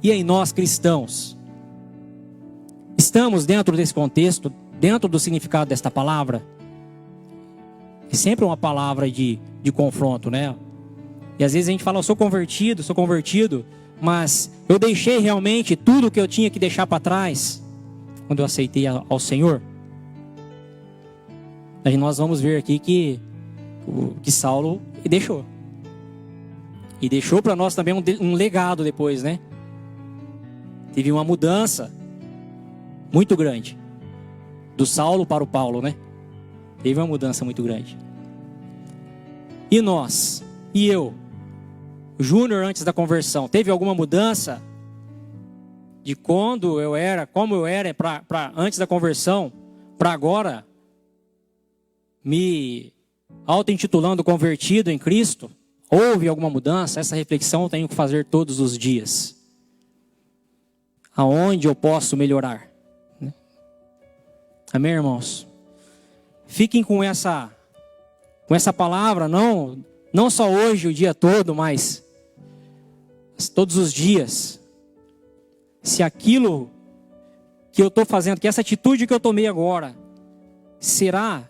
E aí nós cristãos, estamos dentro desse contexto, dentro do significado desta palavra? É sempre uma palavra de confronto, né? E às vezes a gente fala, eu sou convertido, mas eu deixei realmente tudo que eu tinha que deixar para trás quando eu aceitei ao Senhor? Aí nós vamos ver aqui que Saulo deixou. E deixou para nós também um legado depois, né? Teve uma mudança muito grande. Do Saulo para o Paulo, né? Teve uma mudança muito grande. E nós? E eu? Júnior antes da conversão, teve alguma mudança? De quando eu era, como eu era antes da conversão, para agora, me auto-intitulando convertido em Cristo? Houve alguma mudança? Essa reflexão eu tenho que fazer todos os dias. Aonde eu posso melhorar? Amém, irmãos? Fiquem com essa palavra, não só hoje, o dia todo, mas todos os dias. se aquilo que eu estou fazendo, que essa atitude que eu tomei agora, será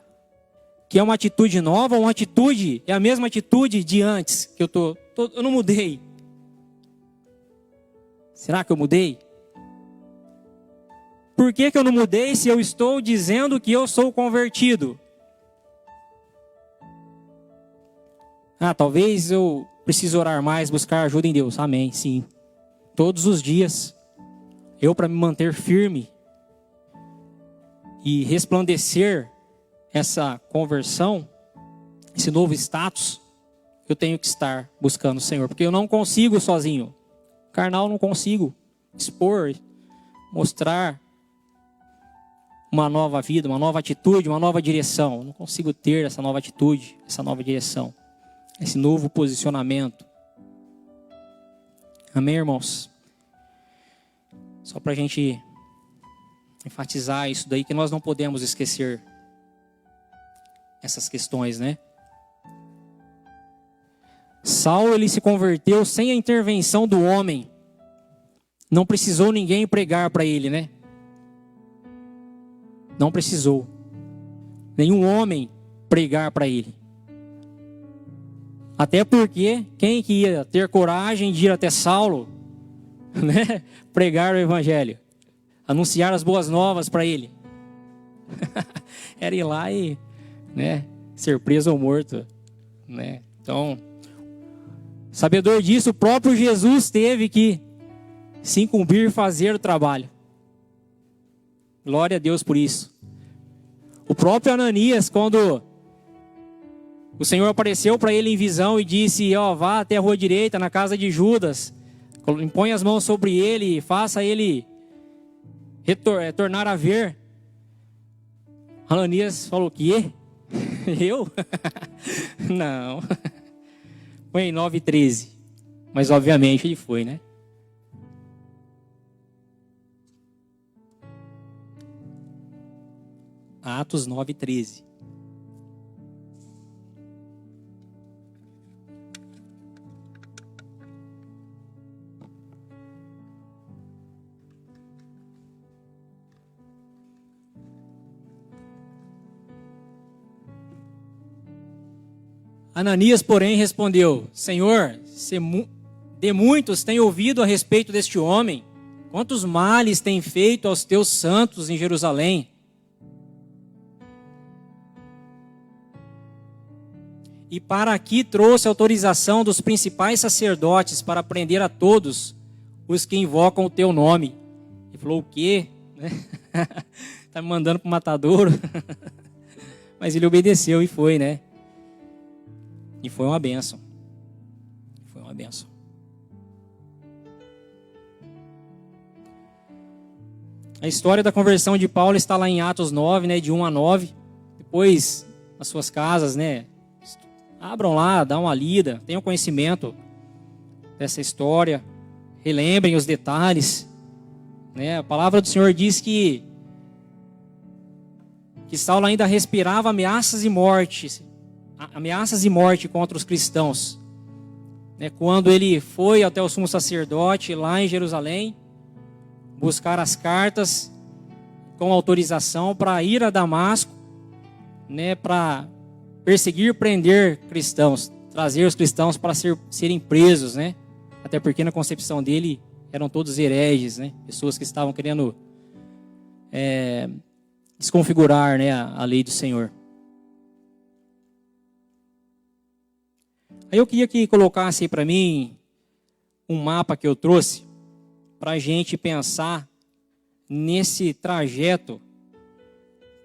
que é uma atitude nova ou uma atitude, é a mesma atitude de antes, que eu não mudei. Será que eu mudei? Por que eu não mudei se eu estou dizendo que eu sou convertido? Talvez eu precise orar mais, buscar ajuda em Deus. Amém, sim. Todos os dias. Eu, para me manter firme e resplandecer essa conversão, esse novo status, eu tenho que estar buscando o Senhor. Porque eu não consigo sozinho. Carnal, não consigo expor, mostrar uma nova vida, uma nova atitude, uma nova direção. Eu não consigo ter essa nova atitude, essa nova direção, esse novo posicionamento. Amém, irmãos? Só para a gente enfatizar isso daí, que nós não podemos esquecer essas questões, né? Saulo, ele se converteu sem a intervenção do homem. Não precisou ninguém pregar para ele, né? Não precisou nenhum homem pregar para ele. Até porque quem que ia ter coragem de ir até Saulo, né? Pregar o evangelho, anunciar as boas novas para ele? Era ir lá e, né, ser preso ou morto, né? Então, sabedor disso, o próprio Jesus teve que se incumbir e fazer o trabalho. Glória a Deus por isso. O próprio Ananias, quando o Senhor apareceu para ele em visão e disse: vá até a rua direita, na casa de Judas, impõe as mãos sobre ele e faça ele tornar a ver. Ananias falou: quê? Eu? Não. Foi em 9:13. Mas obviamente ele foi, né? Atos 9:13. Ananias, porém, respondeu: Senhor, de muitos tenho ouvido a respeito deste homem, quantos males tem feito aos teus santos em Jerusalém. E para aqui trouxe autorização dos principais sacerdotes para prender a todos os que invocam o teu nome. Ele falou: o quê? Está me mandando para o matadouro? Mas ele obedeceu e foi, né? E foi uma bênção. Foi uma bênção. A história da conversão de Paulo está lá em Atos 9, né, de 1 a 9. Depois, nas suas casas, né, abram lá, dá uma lida, tenham conhecimento dessa história, relembrem os detalhes, né? A palavra do Senhor diz que Saulo ainda respirava ameaças e morte contra os cristãos, né? Quando ele foi até o sumo sacerdote lá em Jerusalém, buscar as cartas com autorização para ir a Damasco, né, para perseguir, prender cristãos, trazer os cristãos para serem presos, né? Até porque na concepção dele eram todos hereges, né? Pessoas que estavam querendo desconfigurar, né, a lei do Senhor. Aí eu queria que colocasse aí para mim um mapa que eu trouxe para a gente pensar nesse trajeto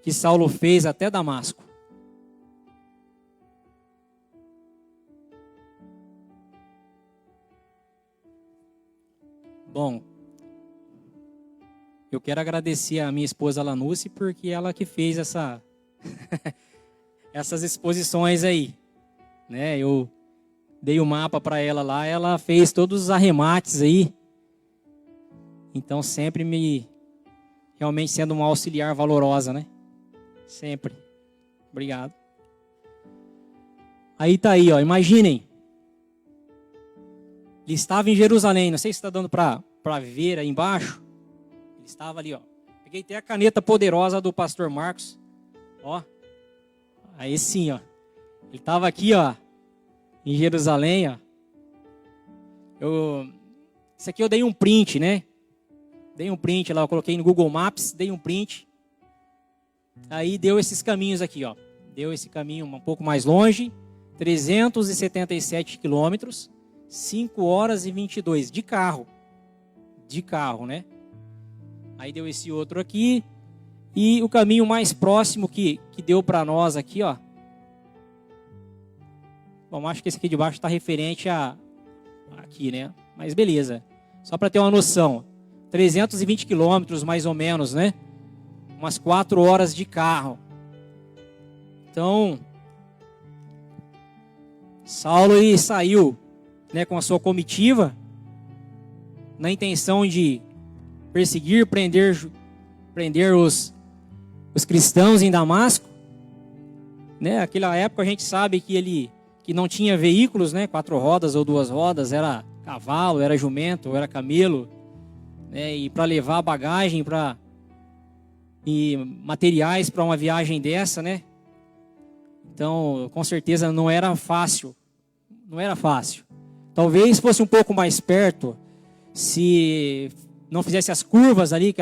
que Saulo fez até Damasco. Bom, eu quero agradecer a minha esposa Lanusse, porque ela que fez essas exposições aí, né? Eu dei o mapa para ela lá, ela fez todos os arremates aí. Então sempre realmente sendo uma auxiliar valorosa, né? Sempre. Obrigado. Aí tá aí, ó, imaginem. Ele estava em Jerusalém, não sei se está dando para ver aí embaixo. estava ali, ó. Peguei até a caneta poderosa do pastor Marcos, ó. Aí sim, ó. Ele estava aqui, ó, em Jerusalém, ó. Isso aqui eu dei um print, né? Dei um print lá, eu coloquei no Google Maps, dei um print. Aí deu esses caminhos aqui, ó. Deu esse caminho um pouco mais longe, 377 quilômetros, 5 horas e 22 de carro. De carro, né? Aí deu esse outro aqui. E o caminho mais próximo que deu para nós aqui, ó. Bom, acho que esse aqui de baixo está referente a aqui, né? Mas beleza. Só para ter uma noção. 320 quilômetros mais ou menos, né? Umas 4 horas de carro. Então, Saulo ele saiu, né, com a sua comitiva na intenção de perseguir, prender os cristãos em Damasco, né? Naquela época a gente sabe que não tinha veículos, né? 4 rodas ou 2 rodas, era cavalo, era jumento, era camelo, né? E para levar bagagem e materiais para uma viagem dessa, né? Então, com certeza não era fácil. Não era fácil. Talvez fosse um pouco mais perto se não fizesse as curvas ali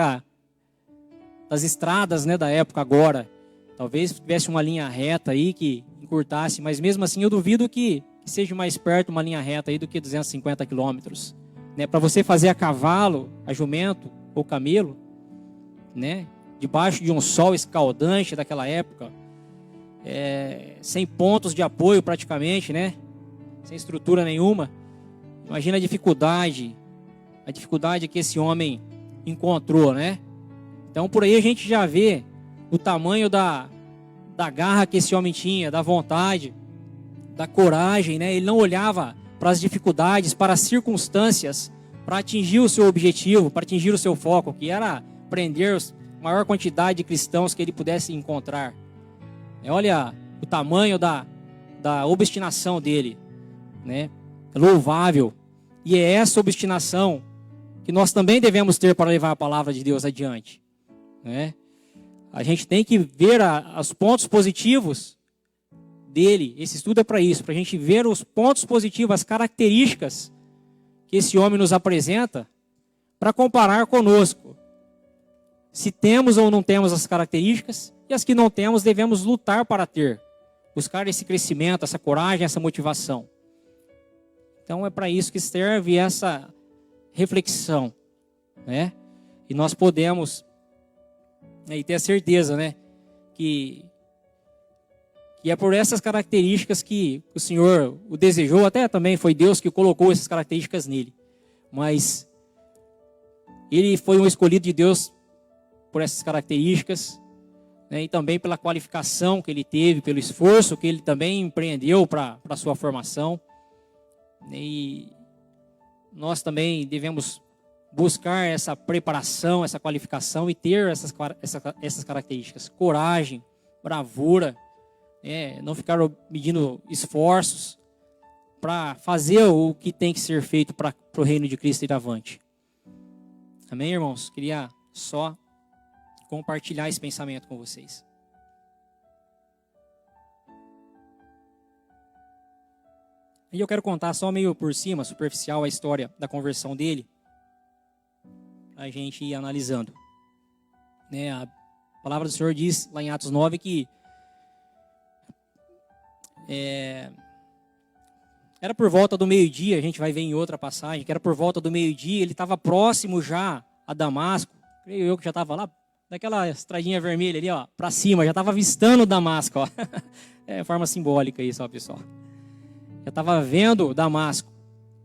das estradas, né, da época agora. Talvez tivesse uma linha reta aí que encurtasse, mas mesmo assim eu duvido que seja mais perto uma linha reta aí do que 250 quilômetros. Né? Para você fazer a cavalo, a jumento ou camelo, né, debaixo de um sol escaldante daquela época, sem pontos de apoio praticamente, né, sem estrutura nenhuma. Imagina a dificuldade que esse homem encontrou, né? Então por aí a gente já vê o tamanho da garra que esse homem tinha, da vontade, da coragem, né? Ele não olhava para as dificuldades, para as circunstâncias, para atingir o seu objetivo, para atingir o seu foco, que era prender a maior quantidade de cristãos que ele pudesse encontrar. Olha o tamanho da obstinação dele, né? Louvável. E é essa obstinação que nós também devemos ter para levar a palavra de Deus adiante, né? A gente tem que ver os pontos positivos dele. Esse estudo é para isso, para a gente ver os pontos positivos, as características que esse homem nos apresenta, para comparar conosco. Se temos ou não temos as características, e as que não temos devemos lutar para ter. Buscar esse crescimento, essa coragem, essa motivação. Então é para isso que serve essa reflexão, né? E nós podemos e ter a certeza, né, que é por essas características que o Senhor o desejou, até também foi Deus que colocou essas características nele. Mas ele foi um escolhido de Deus por essas características, né, e também pela qualificação que ele teve, pelo esforço que ele também empreendeu para a sua formação. E nós também devemos buscar essa preparação, essa qualificação e ter essas características. Coragem, bravura, não ficar medindo esforços para fazer o que tem que ser feito para o reino de Cristo ir avante. Amém, irmãos? Queria só compartilhar esse pensamento com vocês. E eu quero contar só meio por cima, superficial, a história da conversão dele, a gente ir analisando. A palavra do Senhor diz lá em Atos 9 que era por volta do meio-dia, a gente vai ver em outra passagem, que era por volta do meio-dia, ele estava próximo já a Damasco, creio eu que já estava lá, daquela estradinha vermelha ali, ó, para cima, já estava avistando Damasco, ó. Forma simbólica isso, ó, pessoal. Já estava vendo Damasco,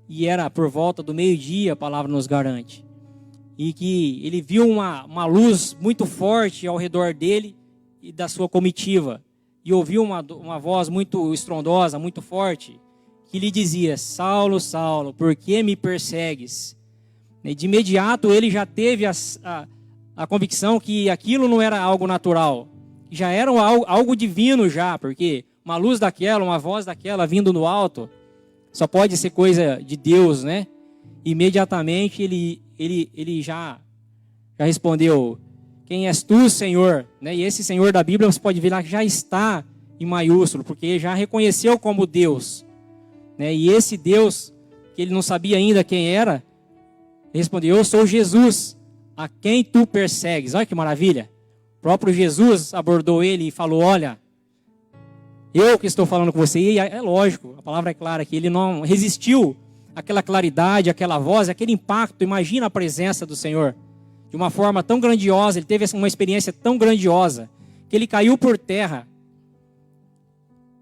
e era por volta do meio-dia, a palavra nos garante. E que ele viu uma luz muito forte ao redor dele e da sua comitiva. E ouviu uma voz muito estrondosa, muito forte, que lhe dizia: Saulo, Saulo, por que me persegues? E de imediato ele já teve a convicção que aquilo não era algo natural, que já era algo divino já, porque uma luz daquela, uma voz daquela vindo no alto, só pode ser coisa de Deus, né? Imediatamente ele já já respondeu: quem és tu, Senhor? Né? E esse Senhor da Bíblia, você pode ver lá que já está em maiúsculo, porque ele já reconheceu como Deus. Né? E esse Deus, que ele não sabia ainda quem era, respondeu: eu sou Jesus, a quem tu persegues. Olha que maravilha. O próprio Jesus abordou ele e falou: olha, eu que estou falando com você. E é lógico, a palavra é clara que ele não resistiu àquela claridade, àquela voz, àquele impacto. Imagina a presença do Senhor de uma forma tão grandiosa. Ele teve uma experiência tão grandiosa que ele caiu por terra.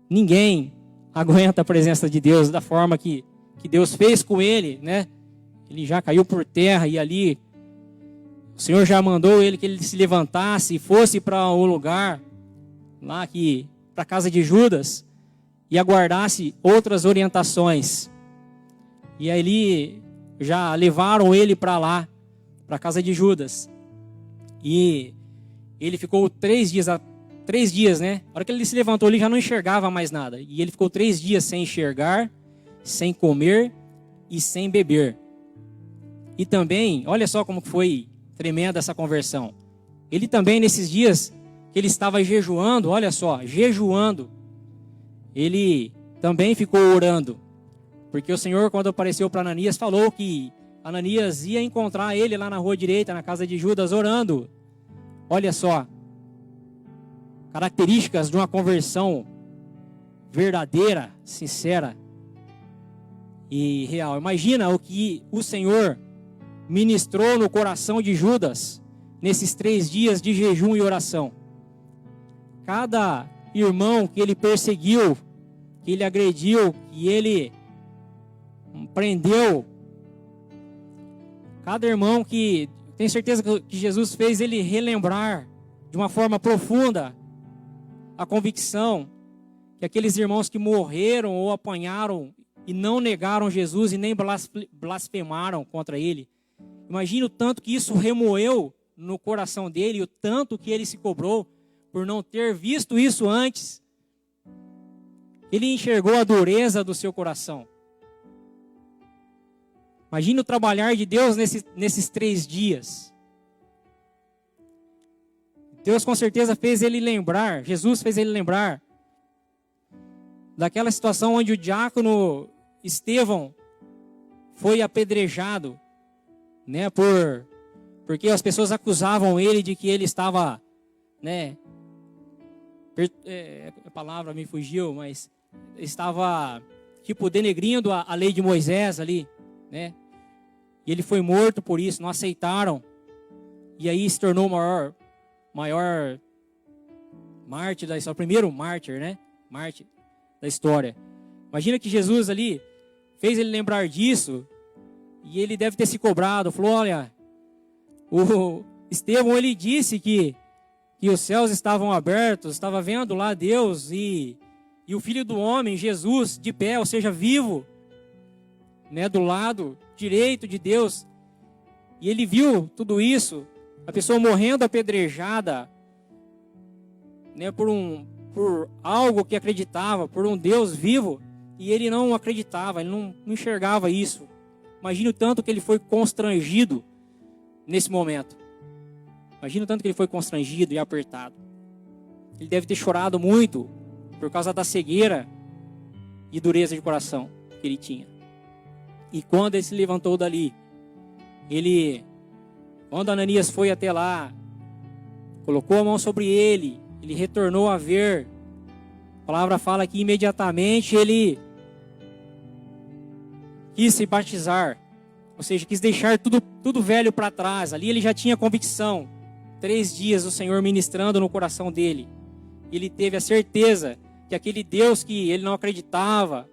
Ninguém aguenta a presença de Deus da forma que Deus fez com ele, né? Ele já caiu por terra e ali o Senhor já mandou ele que ele se levantasse e fosse para um lugar lá para a casa de Judas e aguardasse outras orientações. E aí já levaram ele para lá, para a casa de Judas. E ele ficou 3 dias, né? A hora que ele se levantou, ele já não enxergava mais nada. E ele ficou 3 dias sem enxergar, sem comer e sem beber. E também, olha só como foi tremenda essa conversão. Ele também, nesses dias que ele estava jejuando, olha só, jejuando, ele também ficou orando. Porque o Senhor, quando apareceu para Ananias, falou que Ananias ia encontrar ele lá na rua direita, na casa de Judas, orando. Olha só, características de uma conversão verdadeira, sincera e real. Imagina o que o Senhor ministrou no coração de Judas nesses 3 dias de jejum e oração. Cada irmão que ele perseguiu, que ele agrediu, que ele prendeu, cada irmão que tenho certeza que Jesus fez ele relembrar de uma forma profunda a convicção que aqueles irmãos que morreram ou apanharam e não negaram Jesus e nem blasfemaram contra ele. Imagina o tanto que isso remoeu no coração dele, o tanto que ele se cobrou por não ter visto isso antes. Ele enxergou a dureza do seu coração. Imagina o trabalhar de Deus nesses 3 dias. Deus com certeza fez ele lembrar, Jesus fez ele lembrar daquela situação onde o diácono Estevão foi apedrejado, né, porque as pessoas acusavam ele de que ele estava, né, a palavra me fugiu, mas estava tipo denegrindo a lei de Moisés ali, né? E ele foi morto por isso, não aceitaram. E aí se tornou o maior mártir da história, o primeiro mártir, né? Mártir da história. Imagina que Jesus ali fez ele lembrar disso e ele deve ter se cobrado. Falou: olha, o Estevão, ele disse que os céus estavam abertos, estava vendo lá Deus e o Filho do Homem, Jesus, de pé, ou seja, vivo, né, do lado direito de Deus. E ele viu tudo isso, a pessoa morrendo apedrejada, né, por algo que acreditava, por um Deus vivo, e ele não acreditava, ele não enxergava isso. Imagina o tanto que ele foi constrangido nesse momento. Imagina o tanto que ele foi constrangido e apertado. Ele deve ter chorado muito por causa da cegueira e dureza de coração que ele tinha. E quando ele se levantou dali, quando Ananias foi até lá, colocou a mão sobre ele, ele retornou a ver. A palavra fala que imediatamente ele quis se batizar, ou seja, quis deixar tudo velho para trás. Ali ele já tinha convicção. 3 dias o Senhor ministrando no coração dele. Ele teve a certeza que aquele Deus que ele não acreditava,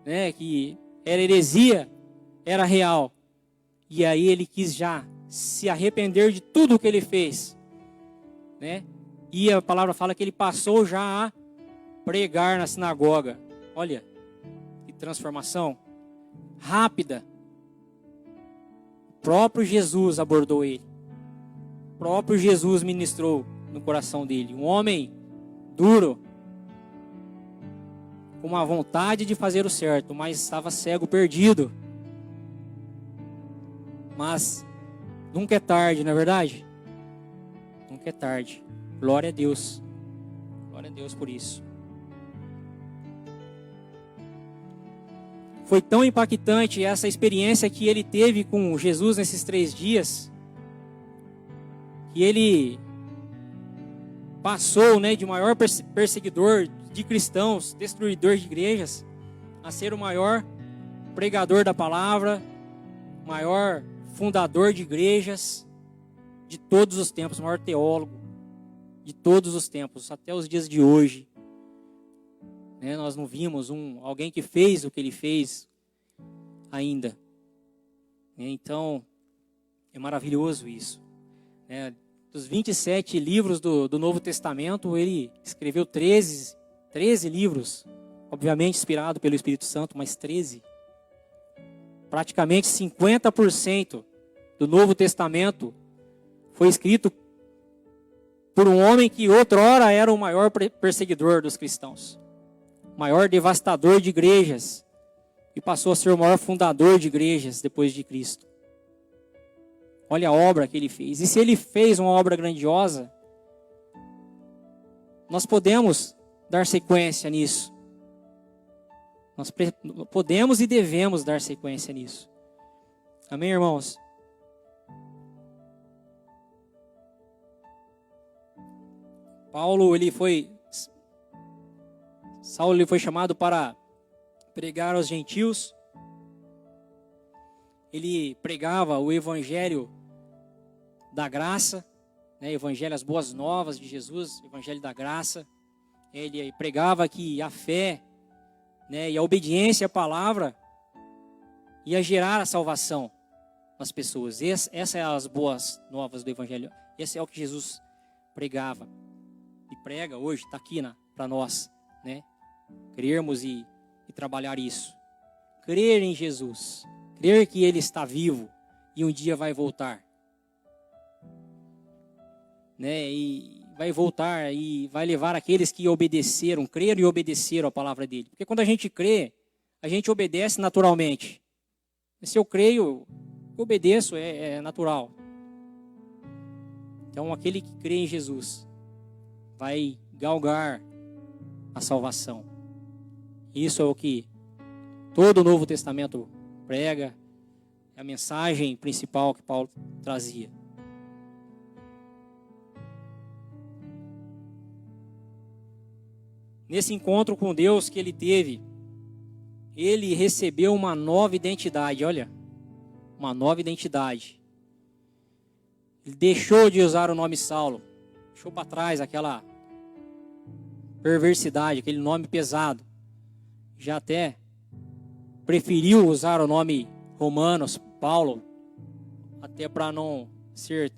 né, que era heresia, era real. E aí ele quis já se arrepender de tudo o que ele fez, né? E a palavra fala que ele passou já a pregar na sinagoga. Olha, que transformação rápida. O próprio Jesus abordou ele. O próprio Jesus ministrou no coração dele. Um homem duro, com uma vontade de fazer o certo, mas estava cego, perdido. Mas Nunca é tarde, não é verdade? Nunca é tarde. Glória a Deus. Glória a Deus por isso. Foi tão impactante essa experiência que ele teve com Jesus nesses 3 dias, que ele passou, né, de maior perseguidor de cristãos, destruidor de igrejas, a ser o maior pregador da palavra, maior fundador de igrejas de todos os tempos, o maior teólogo de todos os tempos, até os dias de hoje. Nós não vimos alguém que fez o que ele fez ainda. Então, é maravilhoso isso. Dos 27 livros do Novo Testamento, ele escreveu 13 livros, obviamente inspirado pelo Espírito Santo, mas 13. Praticamente 50% do Novo Testamento foi escrito por um homem que outrora era o maior perseguidor dos cristãos, o maior devastador de igrejas, e passou a ser o maior fundador de igrejas depois de Cristo. Olha a obra que ele fez. E se ele fez uma obra grandiosa, nós podemos dar sequência nisso. Nós podemos e devemos dar sequência nisso. Amém, irmãos? Saulo ele foi chamado para pregar aos gentios. Ele pregava o evangelho da graça, evangelho, as boas novas de Jesus, evangelho da graça. Ele pregava que a fé, e a obediência à palavra ia gerar a salvação nas pessoas. Essas são as boas novas do evangelho. Esse é o que Jesus pregava e prega hoje, está aqui para nós, crermos e trabalhar isso. Crer em Jesus, crer que Ele está vivo e um dia vai voltar, e vai voltar e vai levar aqueles que obedeceram, creram e obedeceram a palavra dele. Porque quando a gente crê, a gente obedece naturalmente. Se eu creio, eu obedeço, é natural. Então aquele que crê em Jesus vai galgar a salvação. Isso é o que todo o Novo Testamento prega, é a mensagem principal que Paulo trazia. Nesse encontro com Deus que ele teve, ele recebeu uma nova identidade, olha, uma nova identidade. Ele deixou de usar o nome Saulo, deixou para trás aquela perversidade, aquele nome pesado. Já até preferiu usar o nome Romanos, Paulo, até para não ser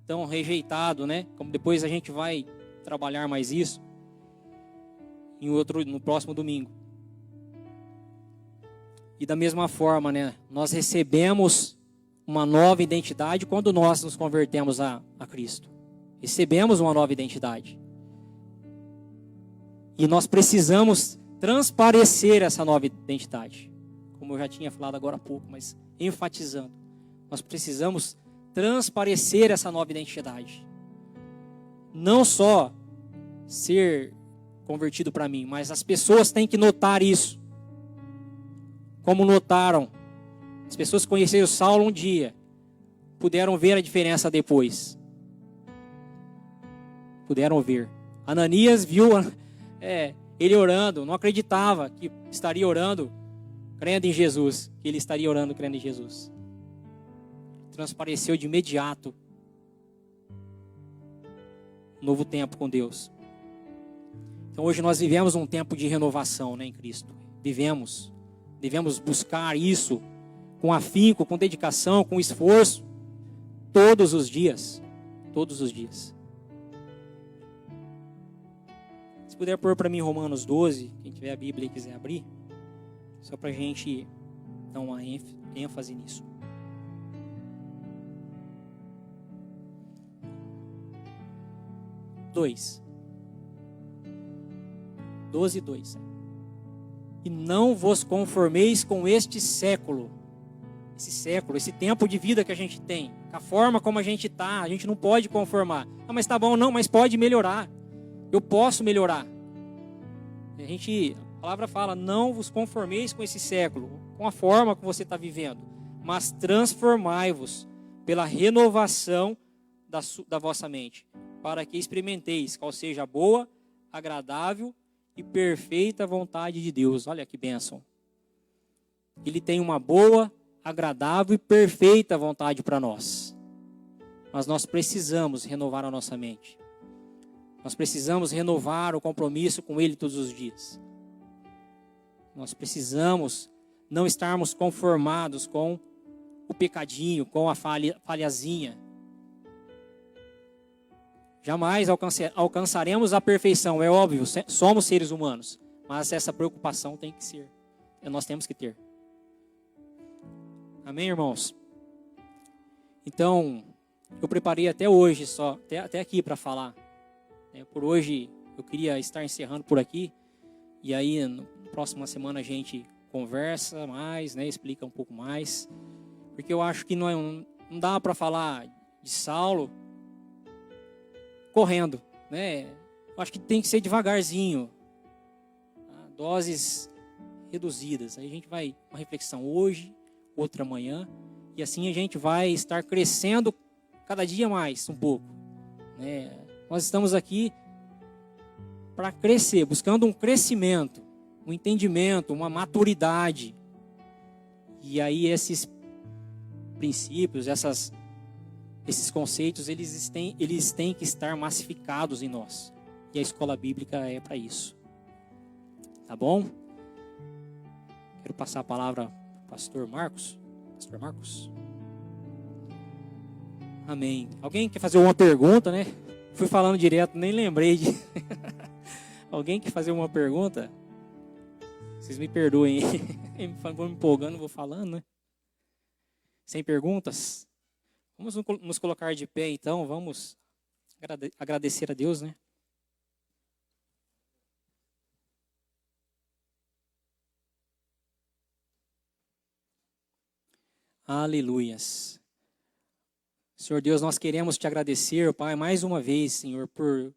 tão rejeitado, Como depois a gente vai trabalhar mais isso no próximo domingo. E da mesma forma, nós recebemos uma nova identidade quando nós nos convertemos a Cristo. Recebemos uma nova identidade. E nós precisamos transparecer essa nova identidade. Como eu já tinha falado agora há pouco, mas enfatizando. Nós precisamos transparecer essa nova identidade. Não só ser convertido para mim, mas as pessoas têm que notar isso. Como notaram. As pessoas que conheceram Saulo um dia, puderam ver a diferença depois. Puderam ver. Ananias viu ele orando, não acreditava que estaria orando crendo em Jesus, que ele estaria orando crendo em Jesus. Transpareceu de imediato um novo tempo com Deus. Então hoje nós vivemos um tempo de renovação, em Cristo. Devemos buscar isso com afinco, com dedicação, com esforço, todos os dias. Todos os dias. Se puder pôr para mim Romanos 12, quem tiver a Bíblia e quiser abrir, só para a gente dar uma ênfase nisso. Dois. 12:2. E não vos conformeis com este século, esse tempo de vida que a gente tem. Com a forma como a gente está, a gente não pode conformar. Ah, mas tá bom, não, mas pode melhorar. Eu posso melhorar. A palavra fala, não vos conformeis com esse século, com a forma que você está vivendo, mas transformai-vos pela renovação da vossa mente, para que experimenteis qual seja a boa, agradável e perfeita vontade de Deus. Olha que bênção. Ele tem uma boa, agradável e perfeita vontade para nós. Mas nós precisamos renovar a nossa mente. Nós precisamos renovar o compromisso com Ele todos os dias. Nós precisamos não estarmos conformados com o pecadinho, com a falhazinha. Jamais alcançaremos a perfeição, é óbvio, somos seres humanos. Mas essa preocupação tem que ser, nós temos que ter. Amém, irmãos? Então, eu preparei até hoje, até aqui para falar. Por hoje, eu queria estar encerrando por aqui. E aí, na próxima semana, a gente conversa mais, explica um pouco mais. Porque eu acho que não dá para falar de Saulo correndo. Eu acho que tem que ser devagarzinho. Doses reduzidas. Aí a gente vai, uma reflexão hoje, outra amanhã. E assim a gente vai estar crescendo cada dia mais um pouco. Nós estamos aqui para crescer, buscando um crescimento, um entendimento, uma maturidade. E aí esses princípios, esses conceitos, eles têm que estar massificados em nós. E a escola bíblica é para isso. Tá bom? Quero passar a palavra para o pastor Marcos. Pastor Marcos? Amém. Alguém quer fazer uma pergunta, Fui falando direto, nem lembrei de... Alguém quer fazer uma pergunta? Vocês me perdoem. Vou me empolgando, vou falando, Sem perguntas? Vamos nos colocar de pé, então. Vamos agradecer a Deus, Aleluias. Senhor Deus, nós queremos te agradecer, Pai, mais uma vez, Senhor, por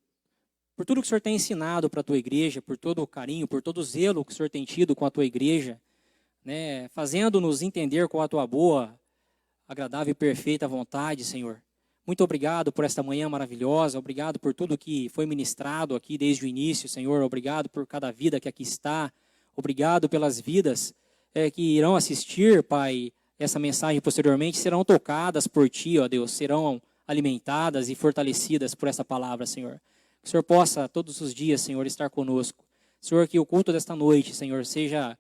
tudo que o Senhor tem ensinado para a tua igreja, por todo o carinho, por todo o zelo que o Senhor tem tido com a tua igreja, fazendo-nos entender com a tua boa, agradável e perfeita vontade, Senhor. Muito obrigado por esta manhã maravilhosa, obrigado por tudo que foi ministrado aqui desde o início, Senhor, obrigado por cada vida que aqui está, obrigado pelas vidas que irão assistir, Pai, essa mensagem posteriormente, serão tocadas por Ti, ó Deus, serão alimentadas e fortalecidas por essa palavra, Senhor. Que o Senhor possa, todos os dias, Senhor, estar conosco. Senhor, que o culto desta noite, Senhor, seja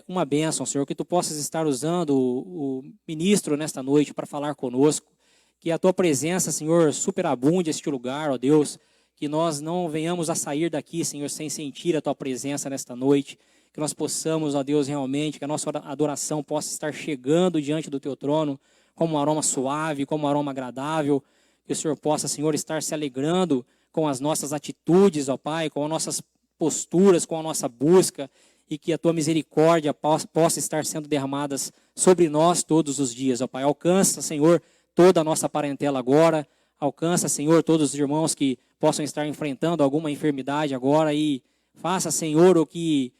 uma bênção, Senhor, que Tu possas estar usando o ministro nesta noite para falar conosco. Que a Tua presença, Senhor, superabunde este lugar, ó Deus. Que nós não venhamos a sair daqui, Senhor, sem sentir a Tua presença nesta noite. Que nós possamos, ó Deus, realmente, que a nossa adoração possa estar chegando diante do Teu trono como um aroma suave, como um aroma agradável. Que o Senhor possa, Senhor, estar se alegrando com as nossas atitudes, ó Pai, com as nossas posturas, com a nossa busca, e que a Tua misericórdia possa estar sendo derramadas sobre nós todos os dias, ó Pai. Alcança, Senhor, toda a nossa parentela agora. Alcança, Senhor, todos os irmãos que possam estar enfrentando alguma enfermidade agora e faça, Senhor, o que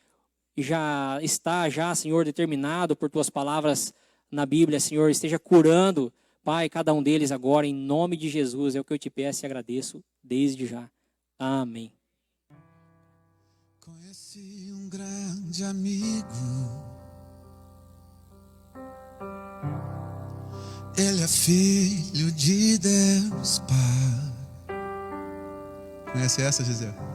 já está, Senhor, determinado por Tuas palavras na Bíblia, Senhor, esteja curando, Pai, cada um deles agora, em nome de Jesus, é o que eu te peço e agradeço desde já. Amém. Conheci um grande amigo, ele é filho de Deus Pai. Conhece essa, Gisele?